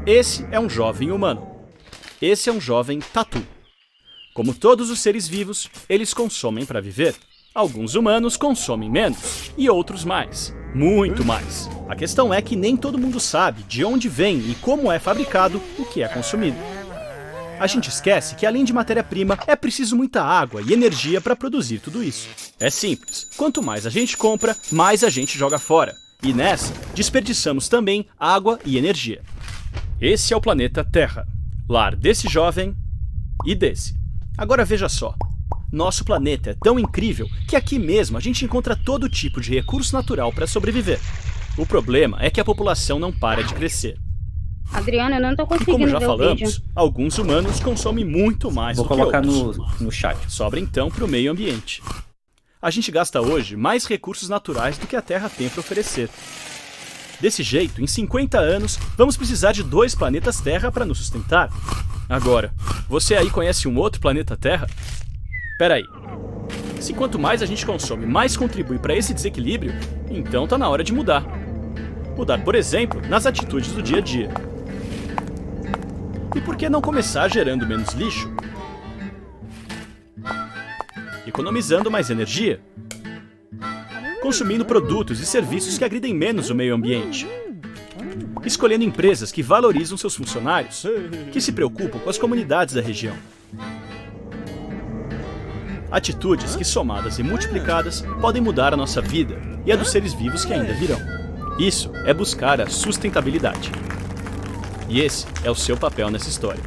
Esse é um jovem humano. Esse é um jovem tatu. Como todos os seres vivos, eles consomem para viver. Alguns humanos consomem menos e outros mais. Muito mais. A questão é que nem todo mundo sabe de onde vem e como é fabricado o que é consumido. A gente esquece que além de matéria-prima, é preciso muita água e energia para produzir tudo isso. É simples. Quanto mais a gente compra, mais a gente joga fora. E nessa, desperdiçamos também água e energia. Esse é o planeta Terra, lar desse jovem e desse. Agora veja só, nosso planeta é tão incrível que aqui mesmo a gente encontra todo tipo de recurso natural para sobreviver. O problema é que a população não para de crescer. Adriano, eu não tô conseguindo ver o vídeo. E como já falamos, alguns humanos consomem muito mais do que outros. Vou colocar no chat. Sobra então para o meio ambiente. A gente gasta hoje mais recursos naturais do que a Terra tem para oferecer. Desse jeito, em 50 anos, vamos precisar de 2 planetas Terra para nos sustentar. Agora, você aí conhece um outro planeta Terra? Pera aí. Se quanto mais a gente consome, mais contribui para esse desequilíbrio, então tá na hora de mudar. Mudar, por exemplo, nas atitudes do dia a dia. E por que não começar gerando menos lixo? Economizando mais energia? Consumindo produtos e serviços que agridem menos o meio ambiente. Escolhendo empresas que valorizam seus funcionários, que se preocupam com as comunidades da região. Atitudes que, somadas e multiplicadas, podem mudar a nossa vida e a dos seres vivos que ainda virão. Isso é buscar a sustentabilidade. E esse é o seu papel nessa história.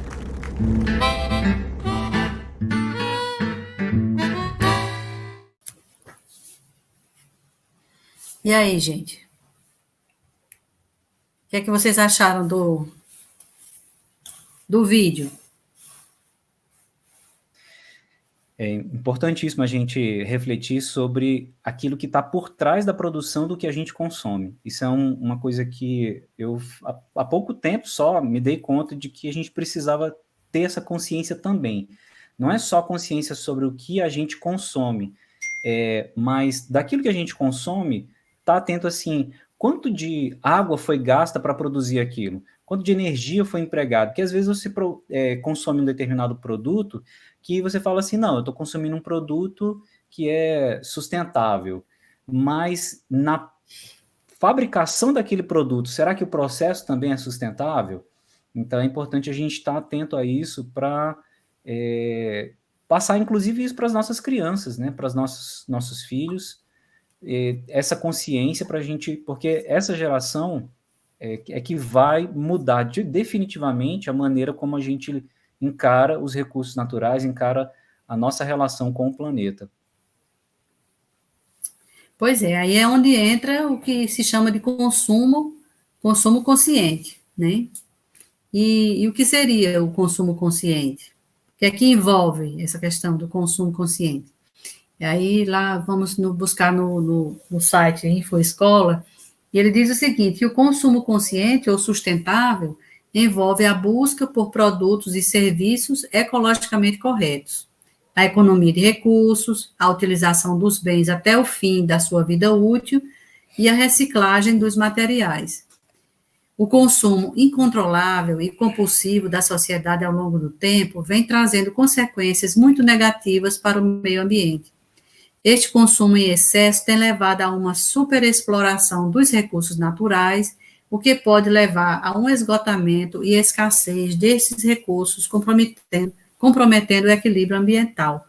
E aí, gente? O que é que vocês acharam do vídeo? É importantíssimo a gente refletir sobre aquilo que está por trás da produção do que a gente consome. Isso é uma coisa que eu, há pouco tempo só, me dei conta de que a gente precisava ter essa consciência também. Não é só consciência sobre o que a gente consome, mas daquilo que a gente consome, tá atento assim, quanto de água foi gasta para produzir aquilo? Quanto de energia foi empregado? Porque às vezes você consome um determinado produto que você fala assim, não, eu estou consumindo um produto que é sustentável, mas na fabricação daquele produto, será que o processo também é sustentável? Então é importante a gente estar atento a isso para passar, inclusive, isso para as nossas crianças, né? Para os nossos filhos, essa consciência para a gente, porque essa geração é que vai mudar definitivamente a maneira como a gente encara os recursos naturais, encara a nossa relação com o planeta. Pois é, aí é onde entra o que se chama de consumo consciente, né? E o que seria o consumo consciente? O que é que envolve essa questão do consumo consciente? E aí lá vamos buscar no site InfoEscola, e ele diz o seguinte, que o consumo consciente ou sustentável envolve a busca por produtos e serviços ecologicamente corretos, a economia de recursos, a utilização dos bens até o fim da sua vida útil e a reciclagem dos materiais. O consumo incontrolável e compulsivo da sociedade ao longo do tempo vem trazendo consequências muito negativas para o meio ambiente. Este consumo em excesso tem levado a uma superexploração dos recursos naturais, o que pode levar a um esgotamento e escassez desses recursos, comprometendo o equilíbrio ambiental.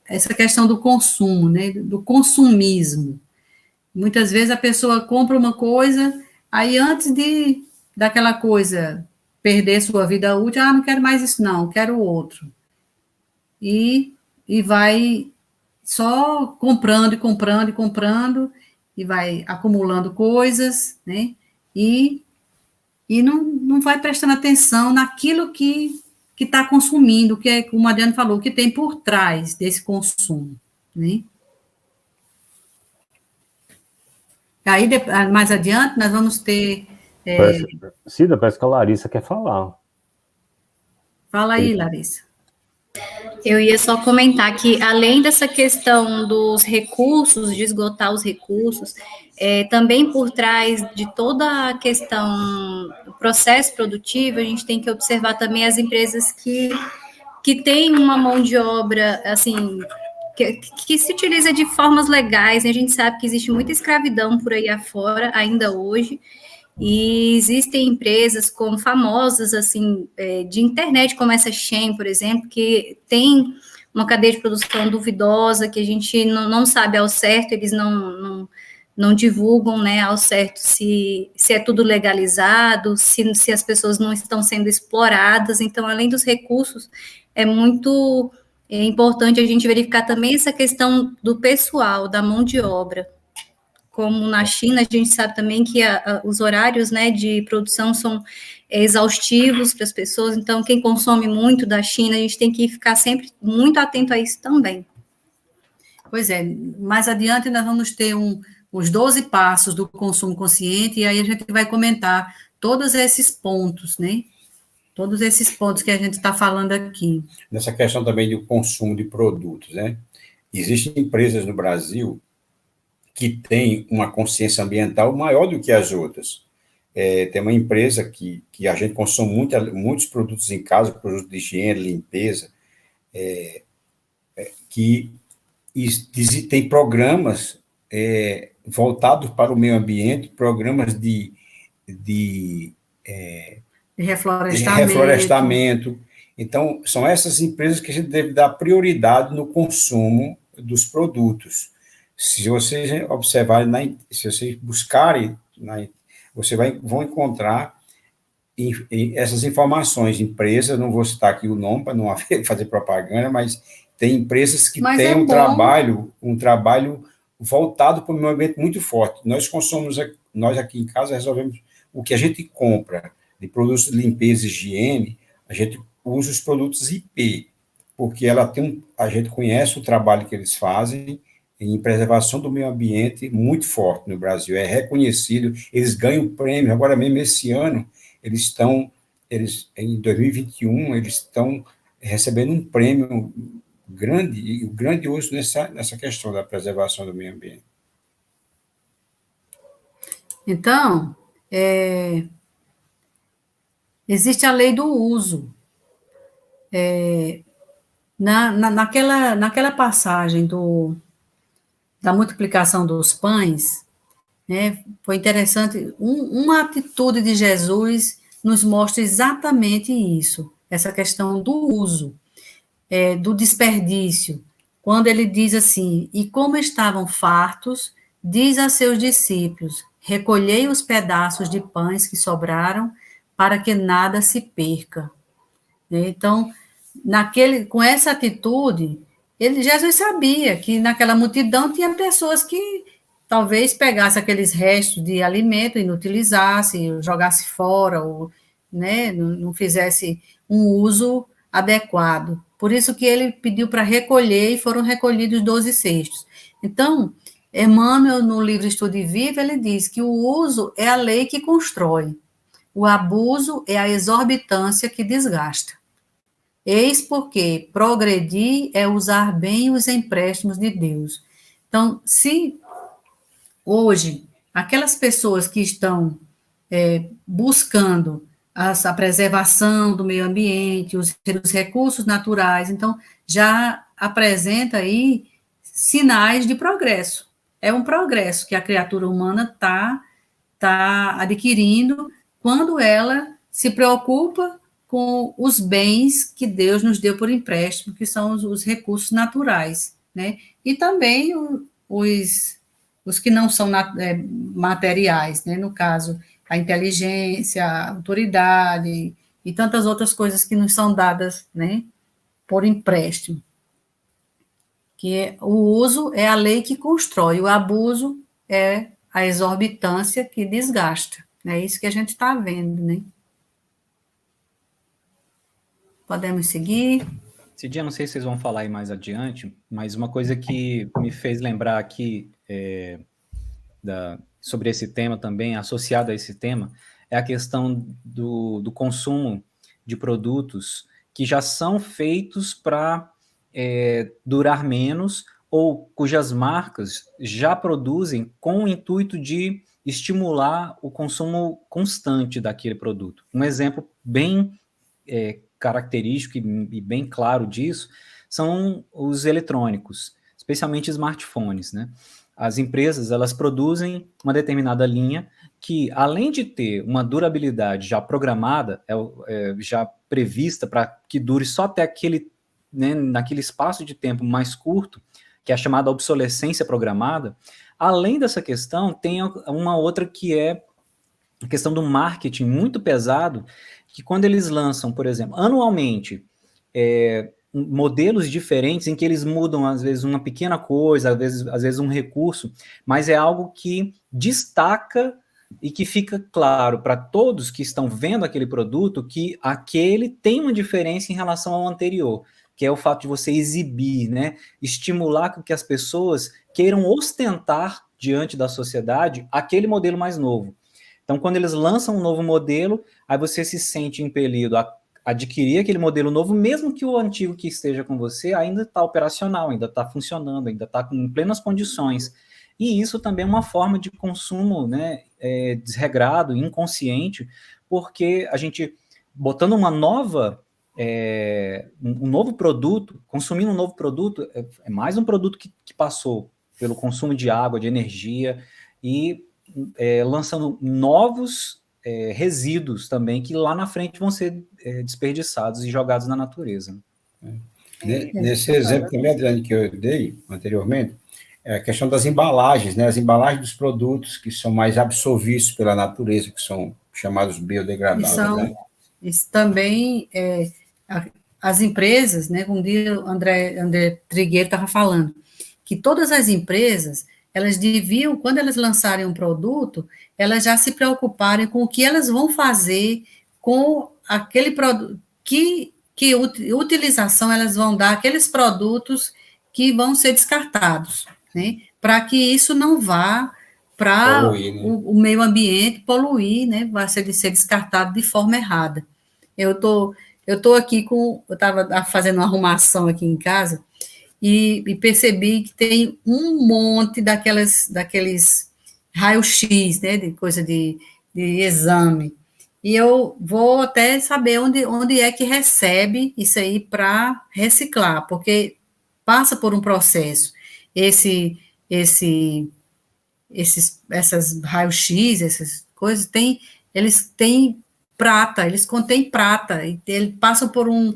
Essa questão do consumo, né, do consumismo. Muitas vezes a pessoa compra uma coisa, aí antes daquela coisa perder sua vida útil, não quero mais isso não, quero outro. E vai só comprando e comprando e comprando, e vai acumulando coisas, né? E não vai prestando atenção naquilo que está consumindo, que é, como a Adriana falou, o que tem por trás desse consumo, né? Aí, mais adiante, nós vamos ter... Cida, parece que a Larissa quer falar. Fala aí, Larissa. Eu ia só comentar que, além dessa questão dos recursos, de esgotar os recursos, também por trás de toda a questão do processo produtivo, a gente tem que observar também as empresas que têm uma mão de obra, assim, que se utiliza de formas legais, né? A gente sabe que existe muita escravidão por aí afora, ainda hoje, e existem empresas como famosas, assim, de internet, como essa Shein, por exemplo, que tem uma cadeia de produção duvidosa, que a gente não sabe ao certo, eles não divulgam, né, ao certo se é tudo legalizado, se as pessoas não estão sendo exploradas. Então, além dos recursos, é muito importante a gente verificar também essa questão do pessoal, da mão de obra. Como na China, a gente sabe também que os horários, né, de produção são exaustivos para as pessoas, então quem consome muito da China, a gente tem que ficar sempre muito atento a isso também. Pois é, mais adiante nós vamos ter os 12 passos do consumo consciente, e aí a gente vai comentar todos esses pontos, né? Todos esses pontos que a gente está falando aqui. Nessa questão também do consumo de produtos, né? Existem empresas no Brasil que tem uma consciência ambiental maior do que as outras. Tem uma empresa que a gente consome muitos produtos em casa, produtos de higiene, limpeza, que tem programas voltados para o meio ambiente, programas de reflorestamento. Então, são essas empresas que a gente deve dar prioridade no consumo dos produtos. Se vocês observarem, se vocês buscarem, vão encontrar essas informações. Empresas, não vou citar aqui o nome para não fazer propaganda, mas tem empresas que têm um trabalho voltado para o meio ambiente muito forte. Nós aqui em casa resolvemos o que a gente compra de produtos de limpeza e higiene, a gente usa os produtos IP, porque a gente conhece o trabalho que eles fazem em preservação do meio ambiente muito forte no Brasil, é reconhecido, eles ganham prêmio, agora mesmo esse ano, em 2021, eles estão recebendo um prêmio grandioso nessa questão da preservação do meio ambiente. Então, existe a lei do uso. Naquela passagem da multiplicação dos pães, né, foi interessante, uma atitude de Jesus nos mostra exatamente isso, essa questão do uso, do desperdício, quando ele diz assim, e como estavam fartos, diz a seus discípulos, recolhei os pedaços de pães que sobraram, para que nada se perca. Então, com essa atitude, Jesus sabia que naquela multidão tinha pessoas que talvez pegassem aqueles restos de alimento, inutilizasse, jogasse fora, ou, né, não fizesse um uso adequado. Por isso que ele pediu para recolher, e foram recolhidos 12 cestos. Então, Emmanuel, no livro Estudo e Viva, ele diz que o uso é a lei que constrói, o abuso é a exorbitância que desgasta. Eis porque progredir é usar bem os empréstimos de Deus. Então, se hoje aquelas pessoas que estão buscando a preservação do meio ambiente, os recursos naturais, então já apresenta aí sinais de progresso. É um progresso que a criatura humana tá adquirindo quando ela se preocupa com os bens que Deus nos deu por empréstimo, que são os recursos naturais, né? E também os que não são materiais, né? No caso, a inteligência, a autoridade e tantas outras coisas que nos são dadas, né, por empréstimo. O uso é a lei que constrói, o abuso é a exorbitância que desgasta. É isso que a gente está vendo, né? Podemos seguir. Cidinha, não sei se vocês vão falar aí mais adiante, mas uma coisa que me fez lembrar aqui sobre esse tema também, associado a esse tema, é a questão do consumo de produtos que já são feitos para durar menos ou cujas marcas já produzem com o intuito de estimular o consumo constante daquele produto. Um exemplo bem característico e bem claro disso são os eletrônicos, especialmente smartphones, né? As empresas, elas produzem uma determinada linha que, além de ter uma durabilidade já programada, já prevista para que dure só até naquele espaço de tempo mais curto, que é a chamada obsolescência programada, além dessa questão, tem uma outra que é a questão do marketing muito pesado, que quando eles lançam, por exemplo, anualmente, modelos diferentes em que eles mudam, às vezes, uma pequena coisa, às vezes um recurso, mas é algo que destaca e que fica claro para todos que estão vendo aquele produto que aquele tem uma diferença em relação ao anterior, que é o fato de você exibir, né, estimular que as pessoas queiram ostentar diante da sociedade aquele modelo mais novo. Então, quando eles lançam um novo modelo, aí você se sente impelido a adquirir aquele modelo novo, mesmo que o antigo que esteja com você ainda está operacional, ainda está funcionando, ainda está com plenas condições. E isso também é uma forma de consumo, né, desregrado, inconsciente, porque a gente, botando um novo produto, consumindo um novo produto, é mais um produto que passou pelo consumo de água, de energia, e lançando novos resíduos também que lá na frente vão ser desperdiçados e jogados na natureza. Nesse exemplo também, Adriane, que eu dei anteriormente, é a questão das embalagens, né? As embalagens dos produtos que são mais absorvidos pela natureza, que são chamados biodegradáveis, né? Isso também, as empresas, né? Um dia o André Trigueiro estava falando, que todas as empresas, elas deviam, quando elas lançarem um produto, elas já se preocuparem com o que elas vão fazer com aquele produto, que utilização elas vão dar aqueles produtos que vão ser descartados, né? Para que isso não vá para o meio ambiente poluir, né? Vai ser descartado de forma errada. Eu tô aqui eu estava fazendo uma arrumação aqui em casa e percebi que tem um monte daqueles raio-x, né? De coisa de exame. E eu vou até saber onde é que recebe isso aí para reciclar, porque passa por um processo. Essas raio-x, essas coisas, eles têm prata, eles contêm prata, e eles passam por um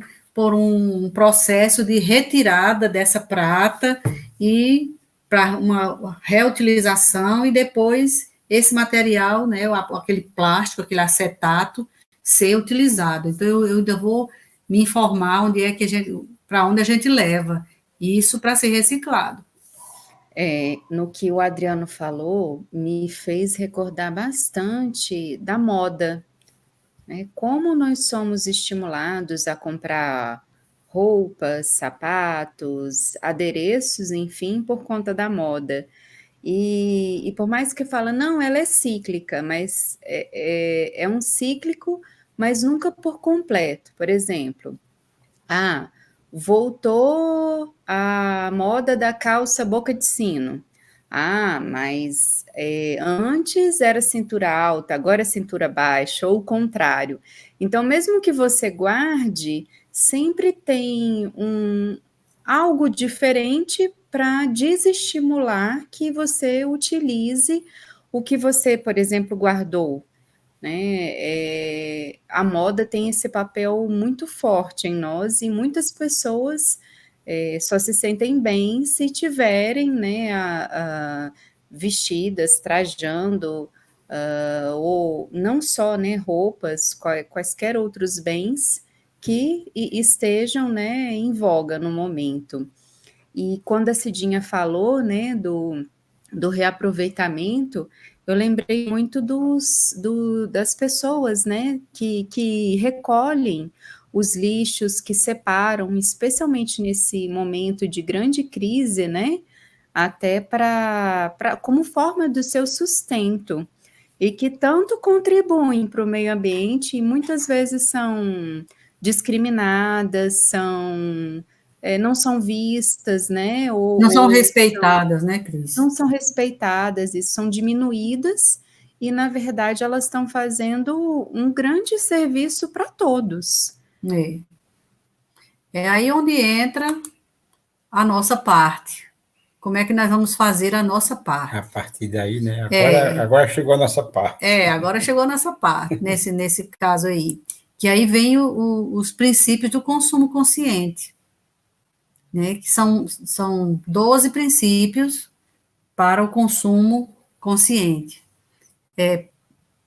processo de retirada dessa prata e para uma reutilização, e depois esse material, né, aquele plástico, aquele acetato, ser utilizado. Então, eu ainda vou me informar para onde a gente leva isso para ser reciclado. No que o Adriano falou, me fez recordar bastante da moda, né? Como nós somos estimulados a comprar roupas, sapatos, adereços, enfim, por conta da moda. E por mais que fala, não, ela é cíclica, mas é um cíclico, mas nunca por completo. Por exemplo, voltou a moda da calça boca de sino. Mas antes era cintura alta, agora é cintura baixa, ou o contrário. Então, mesmo que você guarde, sempre tem algo diferente para desestimular que você utilize o que você, por exemplo, guardou, né? A moda tem esse papel muito forte em nós, e muitas pessoas só se sentem bem se tiverem, né, vestidas, trajando, ou não só, né, roupas, quaisquer outros bens que estejam, né, em voga no momento. E quando a Cidinha falou, né, do reaproveitamento, eu lembrei muito das pessoas, né, que recolhem os lixos, que separam, especialmente nesse momento de grande crise, né, até como forma do seu sustento, e que tanto contribuem para o meio ambiente, e muitas vezes são discriminadas, não são vistas, né? Não são respeitadas, né, Cris? Não são respeitadas e são diminuídas, e, na verdade, elas estão fazendo um grande serviço para todos. É aí onde entra a nossa parte. Como é que nós vamos fazer a nossa parte? A partir daí, né? Agora chegou a nossa parte. Agora chegou a nossa parte, nesse caso aí. Que aí vem os princípios do consumo consciente, né? Que são 12 princípios para o consumo consciente.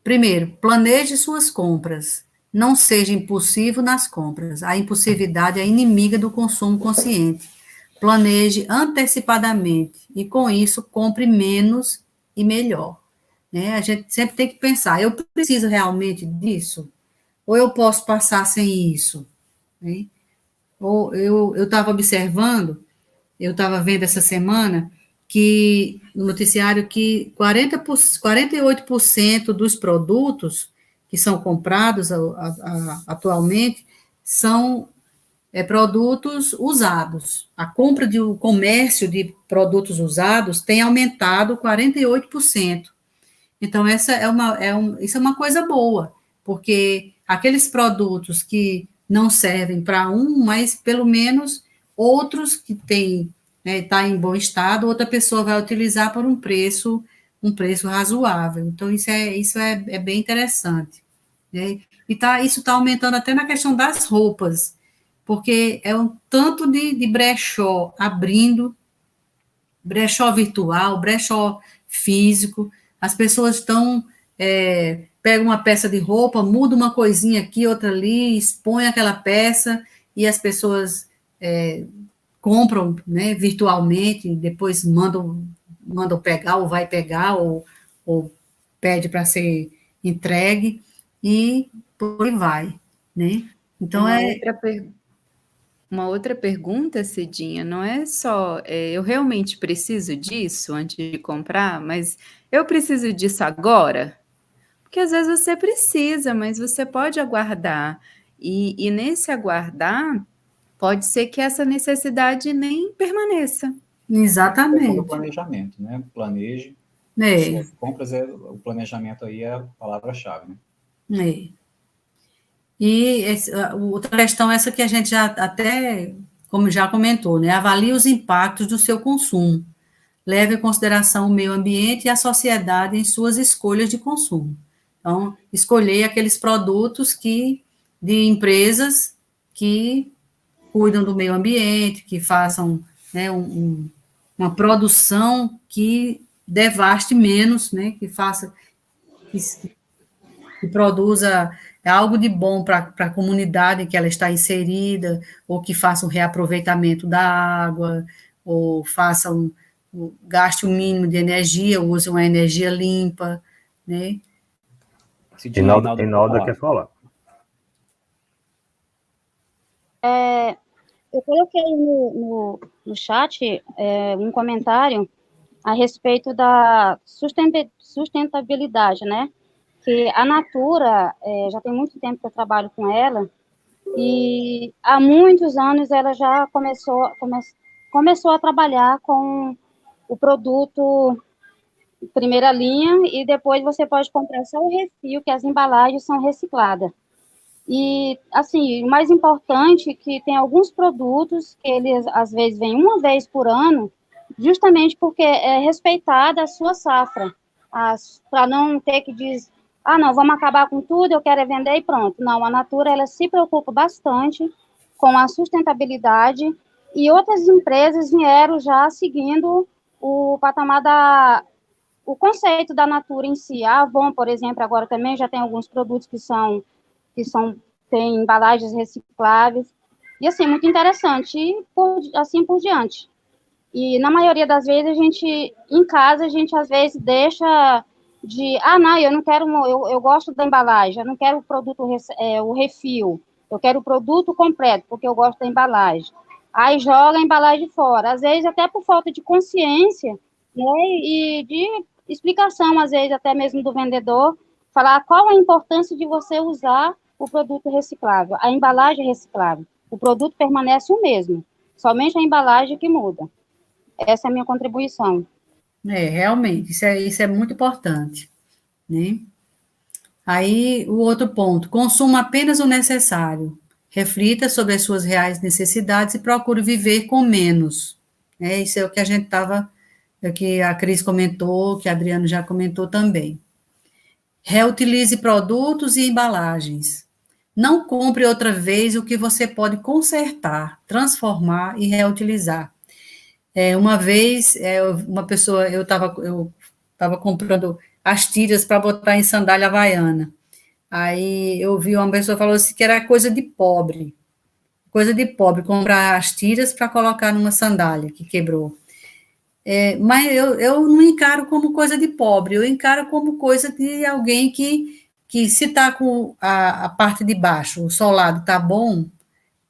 Primeiro, planeje suas compras. Não seja impulsivo nas compras. A impulsividade é inimiga do consumo consciente. Planeje antecipadamente e, com isso, compre menos e melhor. Né? A gente sempre tem que pensar, eu preciso realmente disso? Ou eu posso passar sem isso? Né? Ou eu estava observando, eu estava vendo essa semana, que no noticiário que 48% dos produtos que são comprados atualmente são produtos usados. A compra o comércio de produtos usados tem aumentado 48%. Então, isso é uma coisa boa, porque aqueles produtos que não servem para mas pelo menos outros que têm, né, está em bom estado, outra pessoa vai utilizar por um preço um preço razoável. Então, isso é bem interessante, né? E isso está aumentando até na questão das roupas, porque é um tanto de brechó abrindo, brechó virtual, brechó físico, as pessoas pegam uma peça de roupa, muda uma coisinha aqui, outra ali, expõe aquela peça, e as pessoas compram, né, virtualmente, depois mandam pegar, ou vai pegar, ou pede para ser entregue, e por aí vai, né? Então, Uma outra pergunta, Cidinha, não é só eu realmente preciso disso antes de comprar, mas eu preciso disso agora? Porque às vezes você precisa, mas você pode aguardar. E nesse aguardar, pode ser que essa necessidade nem permaneça. Exatamente. O planejamento, né? Planeje. Suas compras, o planejamento aí é a palavra-chave, né? E outra questão é essa que a gente já até, como já comentou, né? Avalie os impactos do seu consumo. Leve em consideração o meio ambiente e a sociedade em suas escolhas de consumo. Então, escolher aqueles produtos de empresas que cuidam do meio ambiente, que façam, né, uma produção que devaste menos, né, que produza algo de bom para a comunidade em que ela está inserida, ou que faça um reaproveitamento da água, ou gaste o mínimo de energia, use uma energia limpa, né? Reinalda quer falar. Eu coloquei no chat um comentário a respeito da sustentabilidade, né? Que a Natura, já tem muito tempo que eu trabalho com ela, e há muitos anos ela já começou a trabalhar com o produto primeira linha, e depois você pode comprar só o refil, que as embalagens são recicladas. E, assim, o mais importante é que tem alguns produtos que eles, às vezes, vêm uma vez por ano, justamente porque é respeitada a sua safra, para não ter que dizer, não, vamos acabar com tudo, eu quero vender e pronto. Não, a Natura, ela se preocupa bastante com a sustentabilidade, e outras empresas vieram já seguindo o patamar o conceito da Natura em si. A Avon, por exemplo, agora também já tem alguns produtos tem embalagens recicláveis, e assim, muito interessante, e assim por diante. E na maioria das vezes, em casa, a gente às vezes deixa não, eu não quero, eu gosto da embalagem, eu não quero o produto, o refil, eu quero o produto completo, porque eu gosto da embalagem. Aí joga a embalagem fora, às vezes até por falta de consciência, né, e de explicação, às vezes até mesmo do vendedor, falar qual a importância de você usar o produto reciclável, a embalagem reciclável. O produto permanece o mesmo, somente a embalagem que muda. Essa é a minha contribuição. Realmente, isso é muito importante, né? Aí, o outro ponto, consuma apenas o necessário. Reflita sobre as suas reais necessidades e procure viver com menos. Isso é o que a gente estava, que a Cris comentou, que a Adriana já comentou também. Reutilize produtos e embalagens. Não compre outra vez o que você pode consertar, transformar e reutilizar. Uma vez, uma pessoa, eu estava comprando as tiras para botar em sandália havaiana. Aí eu vi uma pessoa falou assim que era coisa de pobre, comprar as tiras para colocar numa sandália que quebrou. Mas eu não encaro como coisa de pobre, eu encaro como coisa de alguém que se está com a parte de baixo, o solado está bom,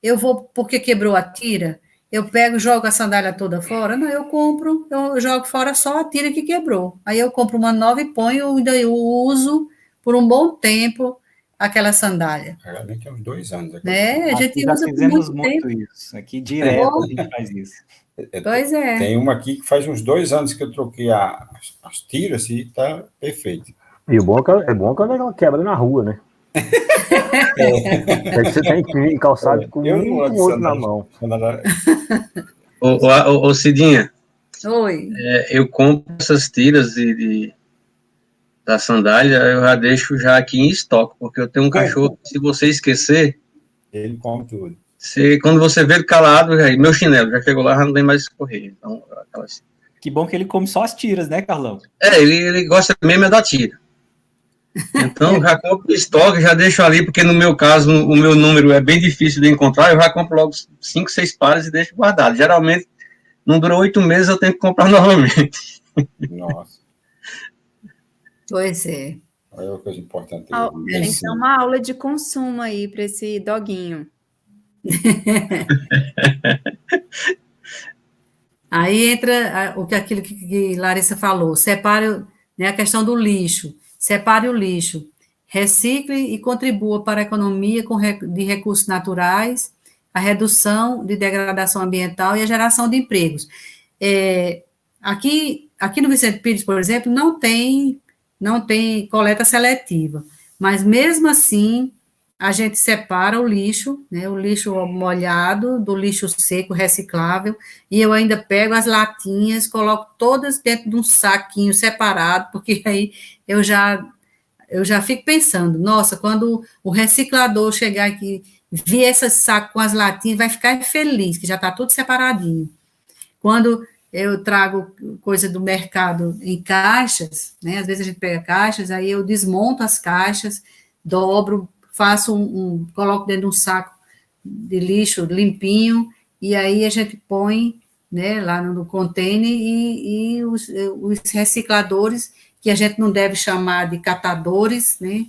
eu vou, porque quebrou a tira, eu pego e jogo a sandália toda fora? Não, eu jogo fora só a tira que quebrou. Aí eu compro uma nova e ponho, e daí eu uso por um bom tempo aquela sandália. Realmente é uns 2 anos. A gente já usa fizemos por muito tempo. isso. Aqui direto a gente faz isso. Pois é. Tem uma aqui que faz uns 2 anos que eu troquei as tiras e está perfeito. E o bom é bom quando ela quebra na rua, né? Você tem que vir calçado com um outro na mão. Ô Cidinha. Oi. Eu compro essas tiras de da sandália, eu já deixo já aqui em estoque, porque eu tenho um cachorro que, se você esquecer, ele come tudo. Quando você vê ele calado, meu chinelo já chegou lá, já não tem mais escorrer. Então, aquelas... Que bom que ele come só as tiras, né, Carlão? Ele gosta mesmo é da tira. Então, já compro estoque, já deixo ali, porque no meu caso, o meu número é bem difícil de encontrar, eu já compro logo 5, 6 pares e deixo guardado. Geralmente, não dura 8 meses, eu tenho que comprar novamente. Nossa. Pois é. Olha uma coisa importante. Tem que ter uma aula de consumo aí para esse doguinho. Aí entra aquilo que Larissa falou, separe, né, a questão do lixo, separe o lixo, recicle e contribua para a economia de recursos naturais, a redução de degradação ambiental e a geração de empregos. Aqui no Vicente Pires, por exemplo, não tem coleta seletiva, mas mesmo assim a gente separa o lixo, né, o lixo molhado do lixo seco reciclável, e eu ainda pego as latinhas, coloco todas dentro de um saquinho separado, porque aí eu já fico pensando, nossa, quando o reciclador chegar aqui, ver esse saco com as latinhas, vai ficar feliz, que já está tudo separadinho. Quando eu trago coisa do mercado em caixas, né, às vezes a gente pega caixas, aí eu desmonto as caixas, dobro, faço coloco dentro de um saco de lixo limpinho, e aí a gente põe, né, lá no container, e os recicladores, que a gente não deve chamar de catadores, né,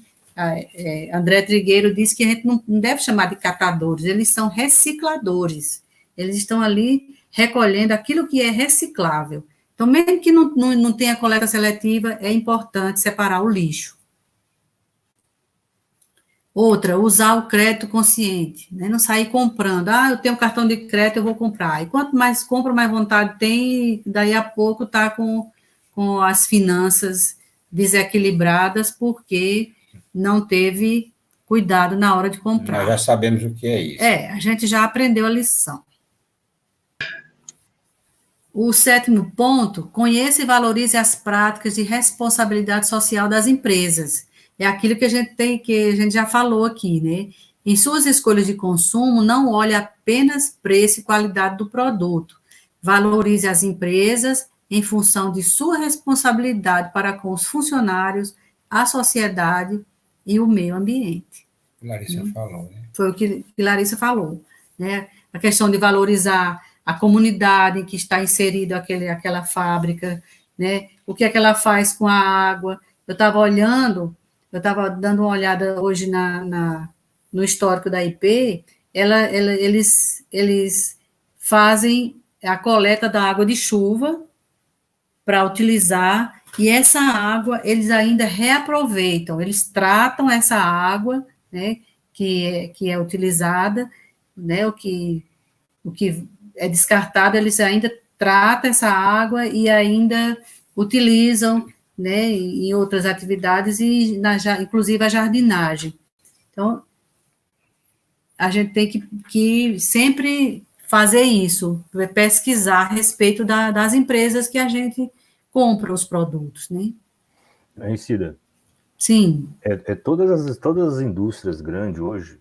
André Trigueiro disse que a gente não deve chamar de catadores, eles são recicladores, eles estão ali recolhendo aquilo que é reciclável. Então, mesmo que não tenha coleta seletiva, é importante separar o lixo. Outra, usar o crédito consciente, né? Não sair comprando. Eu tenho um cartão de crédito, eu vou comprar. E quanto mais compra, mais vontade tem, e daí a pouco está com as finanças desequilibradas, porque não teve cuidado na hora de comprar. Nós já sabemos o que é isso. A gente já aprendeu a lição. O 7º ponto, conheça e valorize as práticas de responsabilidade social das empresas. É aquilo que a gente já falou aqui, né? Em suas escolhas de consumo, não olhe apenas preço e qualidade do produto. Valorize as empresas em função de sua responsabilidade para com os funcionários, a sociedade e o meio ambiente. Larissa falou, né? Foi o que Larissa falou, né? A questão de valorizar a comunidade em que está inserido aquela fábrica, né? O que é que ela faz com a água. Eu estava dando uma olhada hoje no histórico da IP, eles fazem a coleta da água de chuva para utilizar, e essa água eles ainda reaproveitam, eles tratam essa água, né, que é utilizada, né, o que é descartado, eles ainda tratam essa água e ainda utilizam, né, em outras atividades, e inclusive a jardinagem. Então, a gente tem que sempre fazer isso, pesquisar a respeito das empresas que a gente compra os produtos, né? Cida? Sim. Todas as indústrias grandes hoje,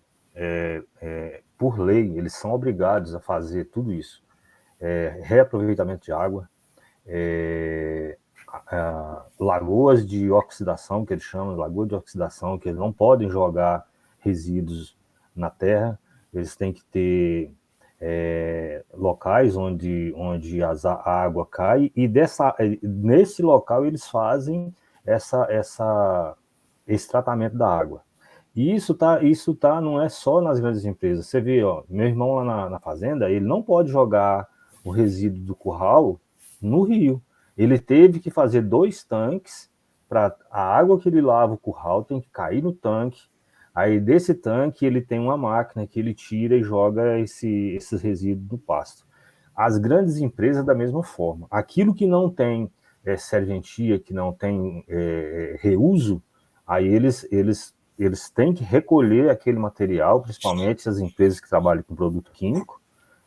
por lei, eles são obrigados a fazer tudo isso. Reaproveitamento de água, lagoas de oxidação, que eles chamam de lagoa de oxidação, que eles não podem jogar resíduos na terra, eles têm que ter locais onde a água cai, e nesse local eles fazem esse tratamento da água. E isso não é só nas grandes empresas. Você vê, meu irmão lá na fazenda, ele não pode jogar o resíduo do curral no rio. Ele teve que fazer 2 tanques, para a água que ele lava o curral tem que cair no tanque. Aí desse tanque ele tem uma máquina que ele tira e joga esses resíduos no pasto. As grandes empresas da mesma forma. Aquilo que não tem serventia, que não tem reuso, aí eles têm que recolher aquele material, principalmente as empresas que trabalham com produto químico,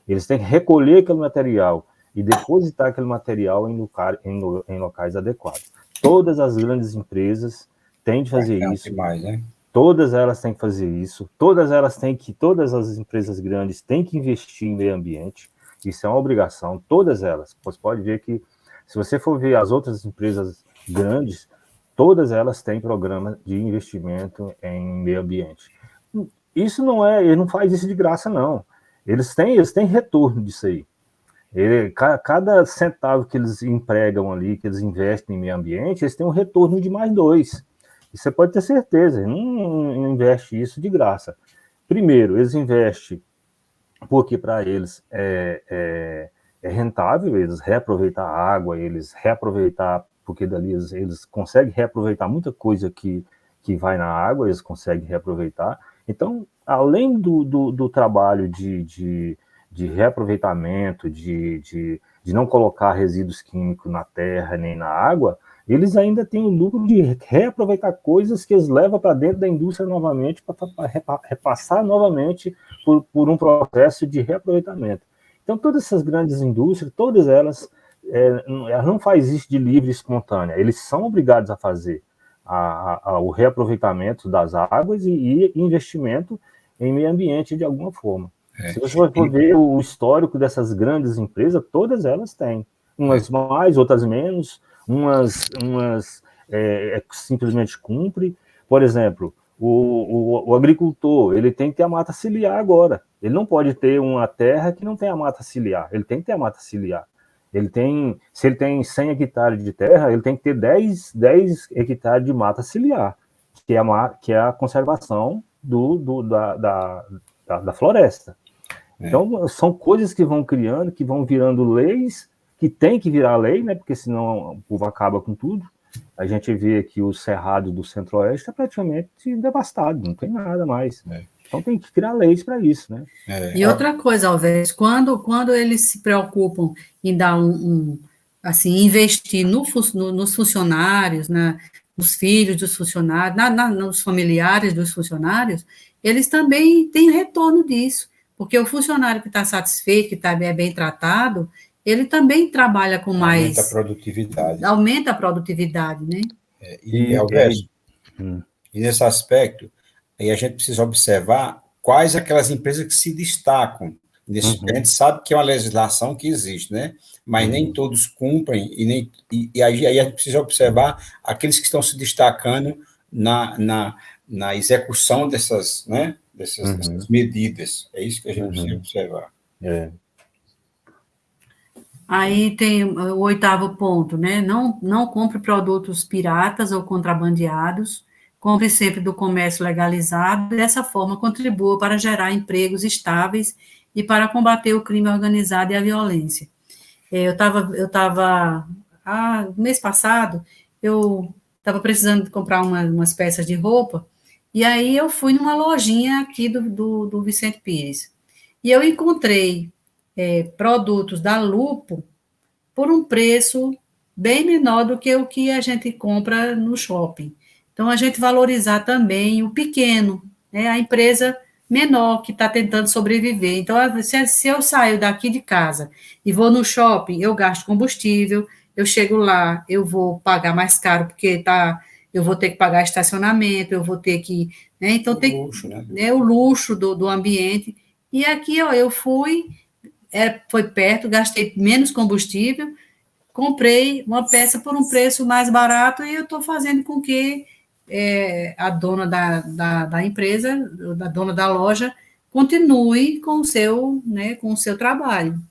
eles têm que recolher aquele material e depositar aquele material em locais adequados. Todas as grandes empresas têm de fazer isso. Demais, né? Todas elas têm que fazer isso. Todas as empresas grandes têm que investir em meio ambiente. Isso é uma obrigação. Todas elas. Você pode ver que, se você for ver as outras empresas grandes, todas elas têm programa de investimento em meio ambiente. Isso não é, ele não faz isso de graça, não. Eles têm retorno disso aí. Cada centavo que eles empregam ali, que eles investem em meio ambiente, eles têm um retorno de mais 2. E você pode ter certeza, eles não investe isso de graça. Primeiro, eles investem porque para eles é rentável, eles reaproveitar a água, eles reaproveitar, porque dali eles conseguem reaproveitar muita coisa que vai na água, eles conseguem reaproveitar. Então, além do trabalho de reaproveitamento, de não colocar resíduos químicos na terra nem na água, eles ainda têm o lucro de reaproveitar coisas que eles levam para dentro da indústria novamente, para repassar novamente por um processo de reaproveitamento. Então, todas essas grandes indústrias, todas elas não fazem isso de livre e espontânea, eles são obrigados a fazer o reaproveitamento das águas e investimento em meio ambiente de alguma forma. Se você for ver o histórico dessas grandes empresas, todas elas têm. Umas mais, outras menos, umas simplesmente cumpre. Por exemplo, o agricultor, ele tem que ter a mata ciliar agora. Ele não pode ter uma terra que não tem a mata ciliar. Ele tem que ter a mata ciliar. Se ele tem 100 hectares de terra, ele tem que ter 10 hectares de mata ciliar, que é a conservação da floresta. Então, são coisas que vão criando, que vão virando leis, que tem que virar lei, né? Porque senão o povo acaba com tudo. A gente vê que o Cerrado do Centro-Oeste está praticamente devastado, não tem nada mais. Então tem que criar leis para isso, né? E outra coisa, Alves, quando eles se preocupam em dar assim, investir nos funcionários, nos filhos dos funcionários, nos familiares dos funcionários, eles também têm retorno disso, porque o funcionário que está satisfeito, que está bem tratado, ele também trabalha com mais... Aumenta a produtividade. Aumenta a produtividade, né? E nesse aspecto, aí a gente precisa observar quais aquelas empresas que se destacam. A gente sabe que é uma legislação que existe, né? Mas nem todos cumprem, e aí a gente precisa observar aqueles que estão se destacando na execução dessas, né? Dessas medidas. É isso que a gente precisa observar. Aí tem o 8º ponto, né? Não compre produtos piratas ou contrabandeados, compre sempre do comércio legalizado, dessa forma contribua para gerar empregos estáveis e para combater o crime organizado e a violência. Mês passado, eu estava precisando de comprar umas peças de roupa, e aí eu fui numa lojinha aqui do Vicente Pires, e eu encontrei produtos da Lupo por um preço bem menor do que o que a gente compra no shopping. Então, a gente valorizar também o pequeno, né, a empresa menor que está tentando sobreviver. Então, se eu saio daqui de casa e vou no shopping, eu gasto combustível, eu chego lá, eu vou pagar mais caro, porque eu vou ter que pagar estacionamento, eu vou ter que... Né, então, o luxo do ambiente. E aqui, ó, eu foi perto, gastei menos combustível, comprei uma peça por um preço mais barato e eu estou fazendo com que a dona da empresa, a dona da loja, continue com o seu trabalho.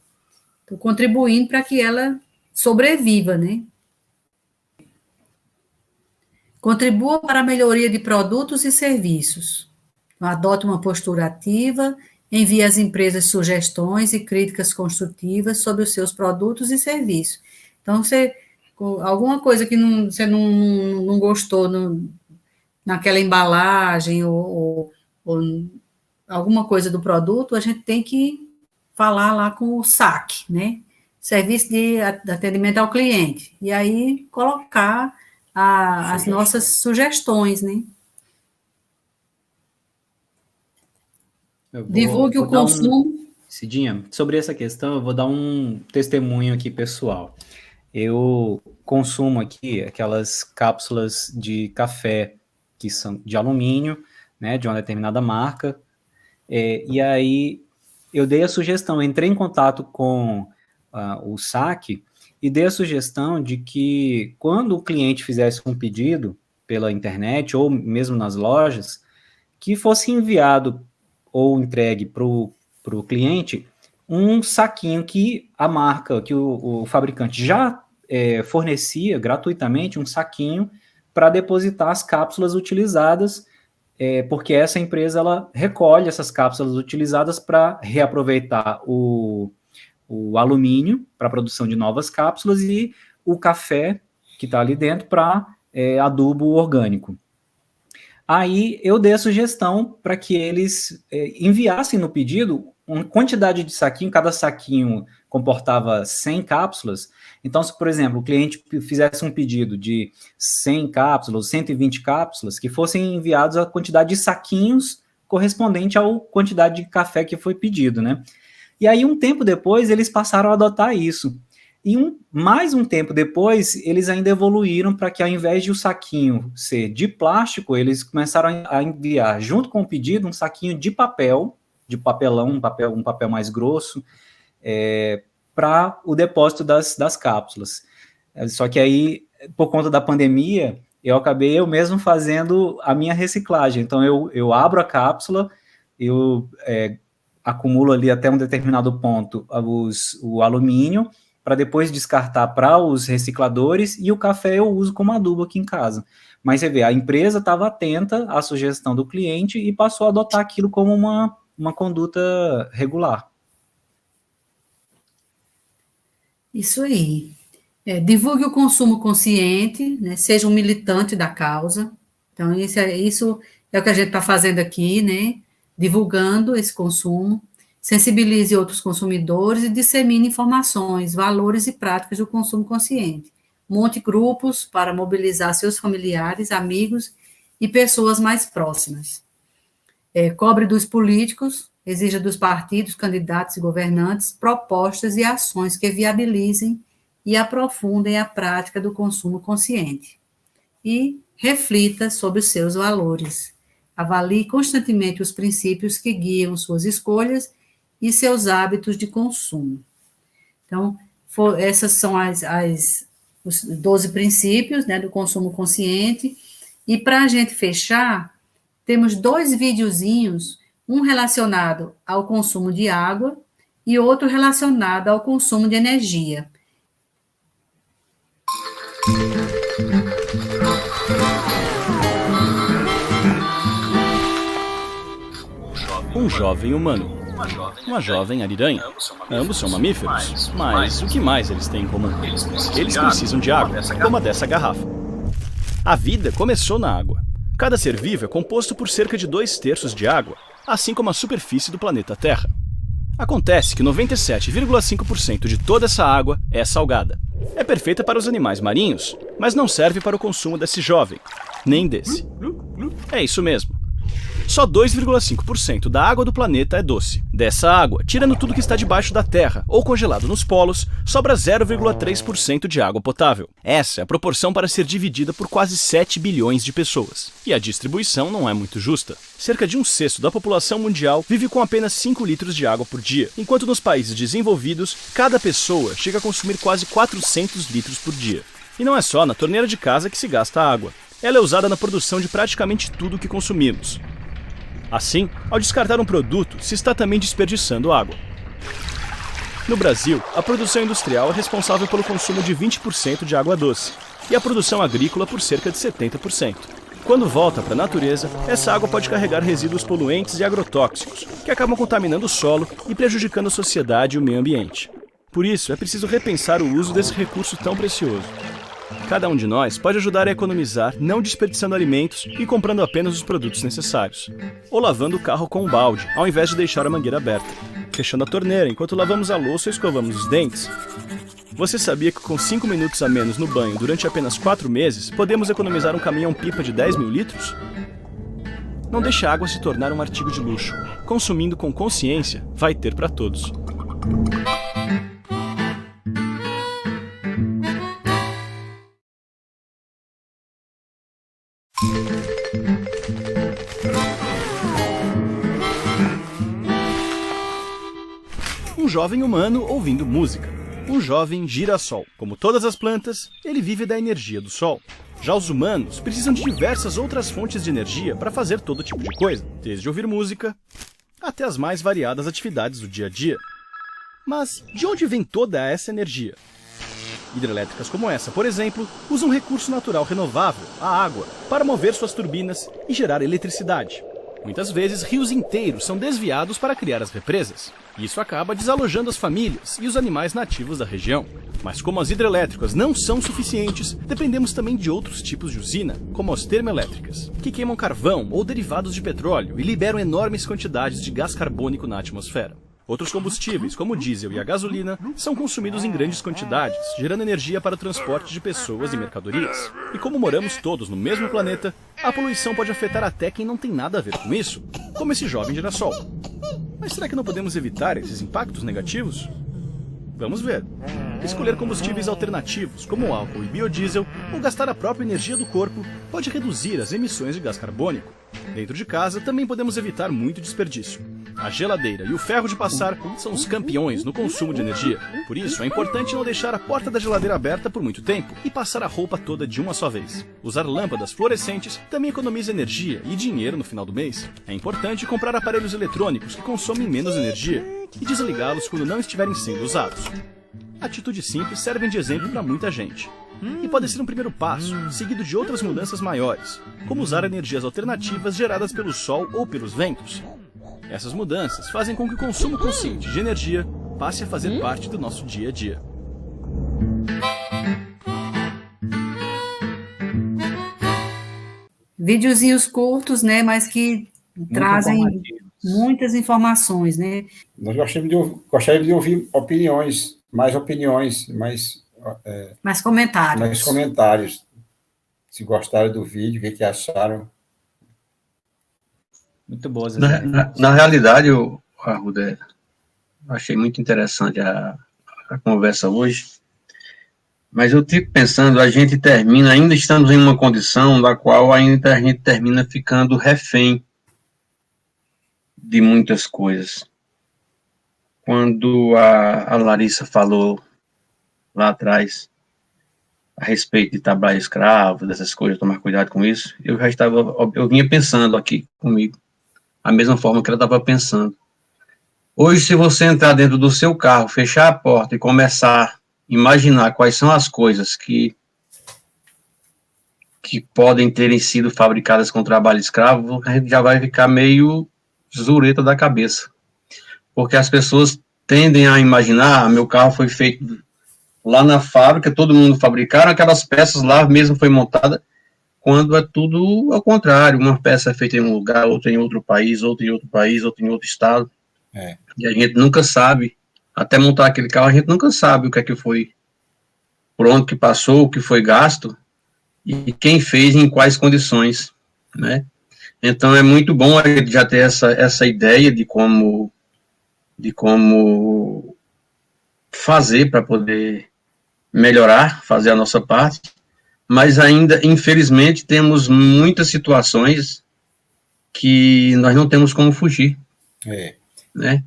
Estou contribuindo para que ela sobreviva, né? Contribua para a melhoria de produtos e serviços. Adote uma postura ativa, envie às empresas sugestões e críticas construtivas sobre os seus produtos e serviços. Então, alguma coisa que você não gostou naquela embalagem ou alguma coisa do produto, a gente tem que falar lá com o SAC, né? Serviço de atendimento ao cliente. E aí, colocar as nossas sugestões, né? Divulgue o consumo. Cidinha, sobre essa questão, eu vou dar um testemunho aqui pessoal. eu consumo aqui aquelas cápsulas de café que são de alumínio, né, de uma determinada marca, e aí eu dei a sugestão, entrei em contato com o saque e dei a sugestão de que quando o cliente fizesse um pedido pela internet ou mesmo nas lojas, que fosse enviado ou entregue para o cliente um saquinho que a marca, que o fabricante já fornecia gratuitamente, um saquinho para depositar as cápsulas utilizadas, porque essa empresa ela recolhe essas cápsulas utilizadas para reaproveitar o alumínio para a produção de novas cápsulas e o café que está ali dentro para adubo orgânico. Aí eu dei a sugestão para que eles enviassem no pedido uma quantidade de saquinho, cada saquinho comportava 100 cápsulas. Então, se, por exemplo, o cliente fizesse um pedido de 100 cápsulas, 120 cápsulas, que fossem enviados a quantidade de saquinhos correspondente à quantidade de café que foi pedido, né? E aí, um tempo depois, eles passaram a adotar isso. E mais um tempo depois, eles ainda evoluíram para que, ao invés de o saquinho ser de plástico, eles começaram a enviar, junto com o pedido, um saquinho de papel, de papelão, um papel mais grosso, para o depósito das cápsulas. Só que aí, por conta da pandemia, eu acabei eu mesmo fazendo a minha reciclagem. Então, eu abro a cápsula, eu acumulo ali até um determinado ponto o alumínio, para depois descartar para os recicladores, e o café eu uso como adubo aqui em casa. Mas você vê, a empresa estava atenta à sugestão do cliente e passou a adotar aquilo como uma conduta regular. Isso aí. Divulgue o consumo consciente, né? Seja um militante da causa. Então, isso é o que a gente está fazendo aqui, né? Divulgando esse consumo. Sensibilize outros consumidores e dissemine informações, valores e práticas do consumo consciente. Monte grupos para mobilizar seus familiares, amigos e pessoas mais próximas. Cobre dos políticos, exija dos partidos, candidatos e governantes propostas e ações que viabilizem e aprofundem a prática do consumo consciente. E reflita sobre os seus valores. Avalie constantemente os princípios que guiam suas escolhas e seus hábitos de consumo. Então, essas são os 12 princípios, né, do consumo consciente. E para a gente fechar, temos 2 videozinhos, um relacionado ao consumo de água e outro relacionado ao consumo de energia. Um jovem humano. Uma jovem ariranha. Ambos são mamíferos. Mas o que mais eles têm em comum? Eles precisam de água, como a dessa garrafa. A vida começou na água. Cada ser vivo é composto por cerca de 2/3 de água, assim como a superfície do planeta Terra. Acontece que 97,5% de toda essa água é salgada. É perfeita para os animais marinhos, mas não serve para o consumo desse jovem, nem desse. É isso mesmo. Só 2,5% da água do planeta é doce. Dessa água, tirando tudo que está debaixo da Terra ou congelado nos polos, sobra 0,3% de água potável. Essa é a proporção para ser dividida por quase 7 bilhões de pessoas. E a distribuição não é muito justa. Cerca de 1/6 da população mundial vive com apenas 5 litros de água por dia, enquanto nos países desenvolvidos, cada pessoa chega a consumir quase 400 litros por dia. E não é só na torneira de casa que se gasta água. Ela é usada na produção de praticamente tudo que consumimos. Assim, ao descartar um produto, se está também desperdiçando água. No Brasil, a produção industrial é responsável pelo consumo de 20% de água doce, e a produção agrícola por cerca de 70%. Quando volta para a natureza, essa água pode carregar resíduos poluentes e agrotóxicos, que acabam contaminando o solo e prejudicando a sociedade e o meio ambiente. Por isso, é preciso repensar o uso desse recurso tão precioso. Cada um de nós pode ajudar a economizar, não desperdiçando alimentos e comprando apenas os produtos necessários. Ou lavando o carro com um balde, ao invés de deixar a mangueira aberta. Fechando a torneira enquanto lavamos a louça ou escovamos os dentes. Você sabia que com 5 minutos a menos no banho durante apenas 4 meses, podemos economizar um caminhão-pipa de 10 mil litros? Não deixe a água se tornar um artigo de luxo. Consumindo com consciência, vai ter para todos. jovem humano ouvindo música. Um jovem girassol. Como todas as plantas, ele vive da energia do sol. Já os humanos precisam de diversas outras fontes de energia para fazer todo tipo de coisa, desde ouvir música até as mais variadas atividades do dia a dia. Mas de onde vem toda essa energia? Hidrelétricas como essa, por exemplo, usam um recurso natural renovável, a água, para mover suas turbinas e gerar eletricidade. Muitas vezes, rios inteiros são desviados para criar as represas. Isso acaba desalojando as famílias e os animais nativos da região. Mas como as hidrelétricas não são suficientes, dependemos também de outros tipos de usina, como as termoelétricas, que queimam carvão ou derivados de petróleo e liberam enormes quantidades de gás carbônico na atmosfera. Outros combustíveis, como o diesel e a gasolina, são consumidos em grandes quantidades, gerando energia para o transporte de pessoas e mercadorias. E como moramos todos no mesmo planeta, a poluição pode afetar até quem não tem nada a ver com isso, como esse jovem girassol. Mas será que não podemos evitar esses impactos negativos? Vamos ver. Escolher combustíveis alternativos, como o álcool e biodiesel, ou gastar a própria energia do corpo, pode reduzir as emissões de gás carbônico. Dentro de casa, também podemos evitar muito desperdício. A geladeira e o ferro de passar são os campeões no consumo de energia. Por isso, é importante não deixar a porta da geladeira aberta por muito tempo e passar a roupa toda de uma só vez. Usar lâmpadas fluorescentes também economiza energia e dinheiro no final do mês. É importante comprar aparelhos eletrônicos que consomem menos energia e desligá-los quando não estiverem sendo usados. Atitudes simples servem de exemplo para muita gente. E pode ser um primeiro passo, seguido de outras mudanças maiores, como usar energias alternativas geradas pelo sol ou pelos ventos. Essas mudanças fazem com que o consumo consciente de energia passe a fazer parte do nosso dia a dia. Videozinhos curtos, né, mas que trazem muitas informações, né? Nós gostaríamos de ouvir opiniões, mais comentários. Se gostaram do vídeo, o que acharam? Muito boas. Na realidade, Arruda, eu achei muito interessante a conversa hoje, mas eu fico pensando, ainda estamos em uma condição da qual ainda a gente termina ficando refém de muitas coisas. Quando a Larissa falou lá atrás a respeito de trabalho escravo, dessas coisas, tomar cuidado com isso, eu vinha pensando aqui comigo, a mesma forma que ela estava pensando. Hoje, se você entrar dentro do seu carro, fechar a porta e começar a imaginar quais são as coisas que podem terem sido fabricadas com trabalho escravo, a gente já vai ficar meio zureta da cabeça. Porque as pessoas tendem a imaginar, meu carro foi feito lá na fábrica, todo mundo fabricaram, aquelas peças lá mesmo foi montada, quando é tudo ao contrário, uma peça é feita em um lugar, outra em outro país, outra em outro país, outra em outro estado, e a gente nunca sabe, até montar aquele carro, a gente nunca sabe o que é que foi, por onde que passou, o que foi gasto, e quem fez em quais condições, né? Então é muito bom a gente já ter essa ideia de como fazer para poder melhorar, fazer a nossa parte, mas ainda, infelizmente, temos muitas situações que nós não temos como fugir, né?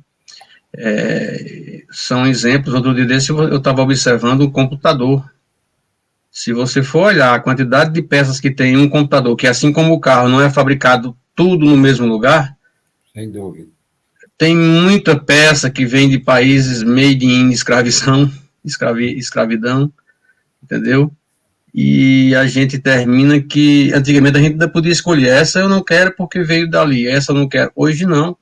São exemplos, outro dia desse eu estava observando um computador. Se você for olhar a quantidade de peças que tem em um computador, que assim como o carro não é fabricado tudo no mesmo lugar, sem dúvida, tem muita peça que vem de países made in escravidão, entendeu? E a gente termina que, antigamente a gente ainda podia escolher, essa eu não quero porque veio dali, essa eu não quero. Hoje não.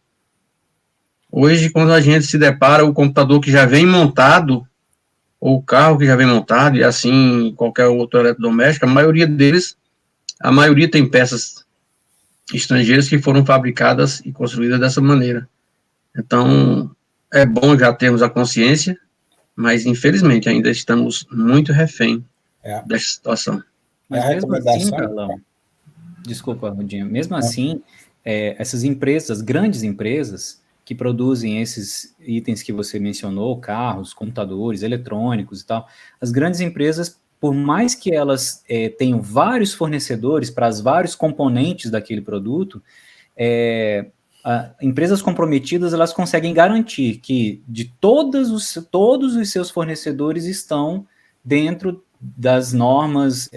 Hoje, quando a gente se depara, o computador que já vem montado, ou o carro que já vem montado, e assim, qualquer outro eletrodoméstico, a maioria tem peças estrangeiras que foram fabricadas e construídas dessa maneira. Então, é bom já termos a consciência, mas infelizmente ainda estamos muito refém dessa situação. Mas mesmo assim, Carlão, desculpa, Rudinha, mesmo assim, essas empresas, grandes empresas, que produzem esses itens que você mencionou, carros, computadores, eletrônicos e tal, as grandes empresas, por mais que elas tenham vários fornecedores para os vários componentes daquele produto, empresas comprometidas, elas conseguem garantir que todos os seus fornecedores estão dentro das normas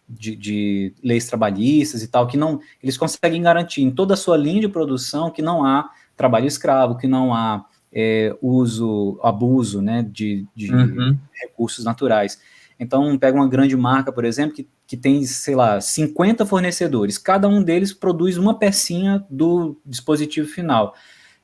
de leis trabalhistas e tal, que não, eles conseguem garantir em toda a sua linha de produção que não há trabalho escravo, que não há abuso, né, de recursos naturais. Então, pega uma grande marca, por exemplo, que tem, sei lá, 50 fornecedores, cada um deles produz uma pecinha do dispositivo final.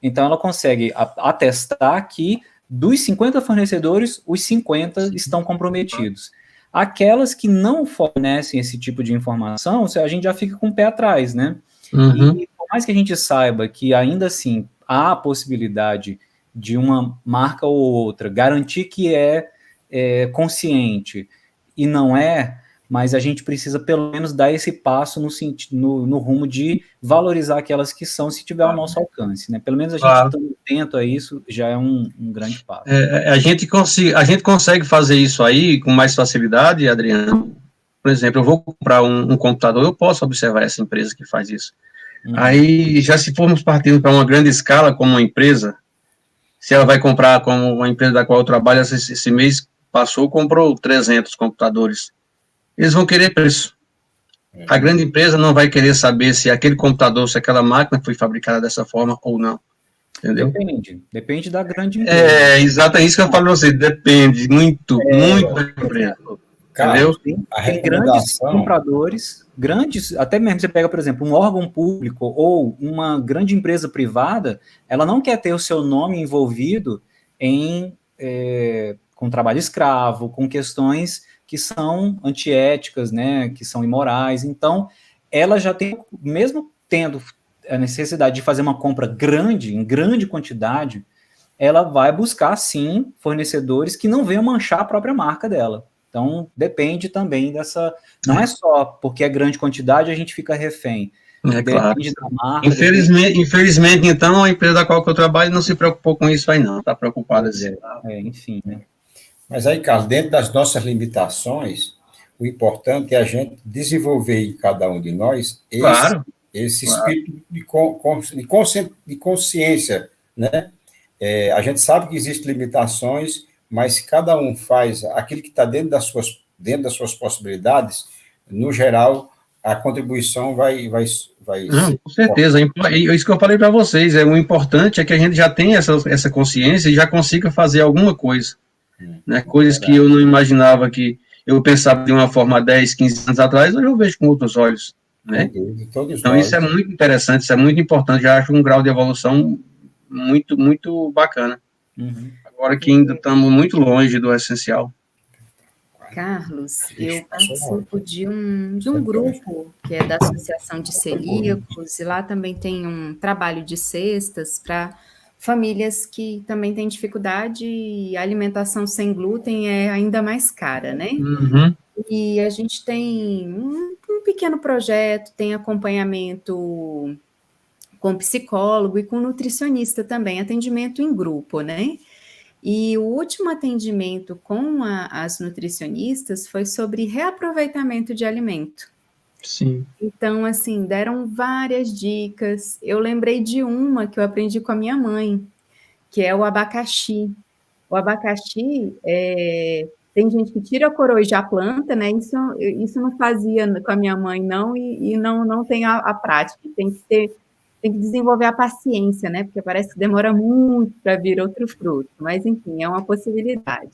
Então, ela consegue atestar que dos 50 fornecedores, os 50 estão comprometidos. Aquelas que não fornecem esse tipo de informação, a gente já fica com o pé atrás, né? E por mais que a gente saiba que ainda assim há a possibilidade de uma marca ou outra garantir que é consciente e não é, mas a gente precisa pelo menos dar esse passo no rumo de valorizar aquelas que são, se tiver ao nosso alcance, né? Pelo menos a gente estando atento a isso já é um grande passo. A gente consegue fazer isso aí com mais facilidade, Adriano. Por exemplo, eu vou comprar um computador, eu posso observar essa empresa que faz isso. Aí, já se formos partindo para uma grande escala como uma empresa, se ela vai comprar como uma empresa da qual eu trabalho, esse mês passou, comprou 300 computadores. Eles vão querer preço. A grande empresa não vai querer saber se aquele computador, se aquela máquina foi fabricada dessa forma ou não. Entendeu? Depende da grande empresa. Exato, é isso que eu falo para você, depende muito da empresa. Entendeu? Tem grandes compradores, até mesmo você pega, por exemplo, um órgão público ou uma grande empresa privada, ela não quer ter o seu nome envolvido com trabalho escravo, com questões que são antiéticas, né, que são imorais. Então, ela já tem, mesmo tendo a necessidade de fazer uma compra grande, em grande quantidade, ela vai buscar, sim, fornecedores que não venham manchar a própria marca dela. Então, depende também dessa... Não é só porque é grande quantidade a gente fica refém. Depende da marca. Infelizmente, então, a empresa da qual eu trabalho não se preocupou com isso aí, não. Está preocupada. Enfim, né? Mas aí, Carlos, dentro das nossas limitações, o importante é a gente desenvolver em cada um de nós esse espírito de consciência, né? A gente sabe que existem limitações, mas se cada um faz aquilo que está dentro das suas possibilidades, no geral, a contribuição vai com certeza, isso que eu falei para vocês, o importante é que a gente já tenha essa consciência e já consiga fazer alguma coisa, né? Coisas que eu não imaginava, que eu pensava de uma forma há 10, 15 anos atrás, hoje eu vejo com outros olhos, né? Então isso é muito interessante, isso é muito importante, já acho um grau de evolução muito, muito bacana. Agora que ainda estamos muito longe do essencial. Carlos, eu participo de um grupo que é da Associação de Celíacos, e lá também tem um trabalho de cestas para famílias que também têm dificuldade, e a alimentação sem glúten é ainda mais cara, né? E a gente tem um pequeno projeto, tem acompanhamento com psicólogo e com nutricionista também, atendimento em grupo, né? E o último atendimento com as nutricionistas foi sobre reaproveitamento de alimento. Sim. Então, assim, deram várias dicas. Eu lembrei de uma que eu aprendi com a minha mãe, que é o abacaxi. O abacaxi, tem gente que tira a coroa e já planta, né? Isso não fazia com a minha mãe, não, e não tem a prática. Tem que desenvolver a paciência, né? Porque parece que demora muito para vir outro fruto. Mas, enfim, é uma possibilidade.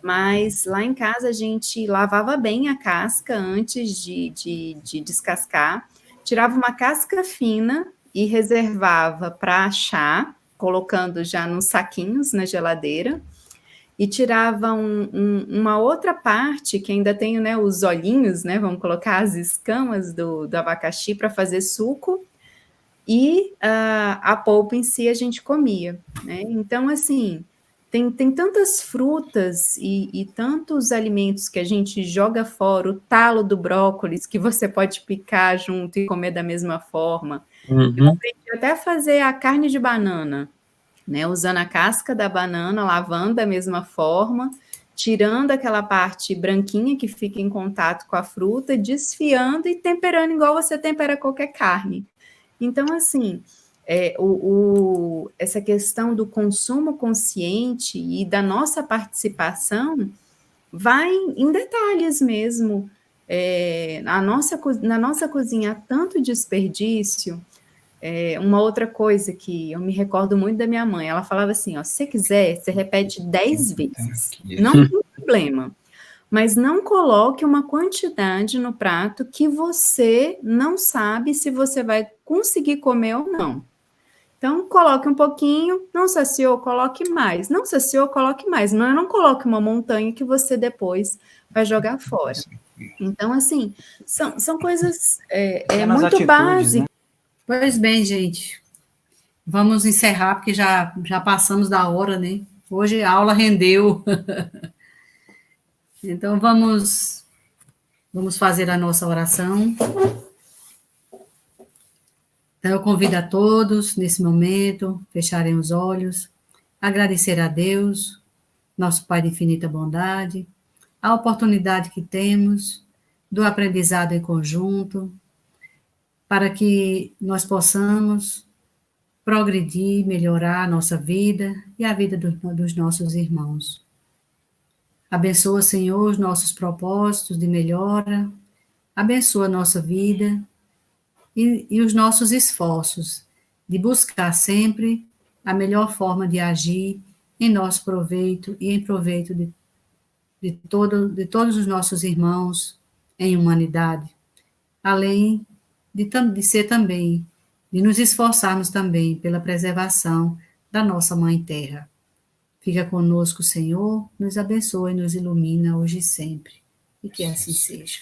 Mas lá em casa a gente lavava bem a casca antes de descascar, tirava uma casca fina e reservava para chá, colocando já nos saquinhos na geladeira, e tirava uma outra parte, que ainda tem, né, os olhinhos, né? Vamos colocar as escamas do abacaxi para fazer suco, e a polpa em si a gente comia, né? Então, assim, tem tantas frutas e tantos alimentos que a gente joga fora, o talo do brócolis, que você pode picar junto e comer da mesma forma. Eu aprendi até a fazer a carne de banana, né? Usando a casca da banana, lavando da mesma forma, tirando aquela parte branquinha que fica em contato com a fruta, desfiando e temperando igual você tempera qualquer carne. Então, assim, essa questão do consumo consciente e da nossa participação vai em detalhes mesmo. Na nossa cozinha há tanto desperdício. Uma outra coisa que eu me recordo muito da minha mãe, ela falava assim, ó, se você quiser, você repete 10 vezes, não tem problema, mas não coloque uma quantidade no prato que você não sabe se você vai conseguir comer ou não. Então, coloque um pouquinho, não saciou, coloque mais. Não saciou, coloque mais. Não coloque uma montanha que você depois vai jogar fora. Então, assim, são coisas muito básicas. Né? Pois bem, gente. Vamos encerrar, porque já passamos da hora, né? Hoje a aula rendeu. Então, vamos fazer a nossa oração. Então, eu convido a todos, nesse momento, fecharem os olhos, agradecer a Deus, nosso Pai de infinita bondade, a oportunidade que temos do aprendizado em conjunto, para que nós possamos progredir, melhorar a nossa vida e a vida dos nossos irmãos. Abençoa, Senhor, os nossos propósitos de melhora, abençoa a nossa vida e os nossos esforços de buscar sempre a melhor forma de agir em nosso proveito e em proveito de todos os nossos irmãos em humanidade, além de ser também, de nos esforçarmos também pela preservação da nossa Mãe Terra. Fica conosco, Senhor, nos abençoe e nos ilumina hoje e sempre, e que assim seja.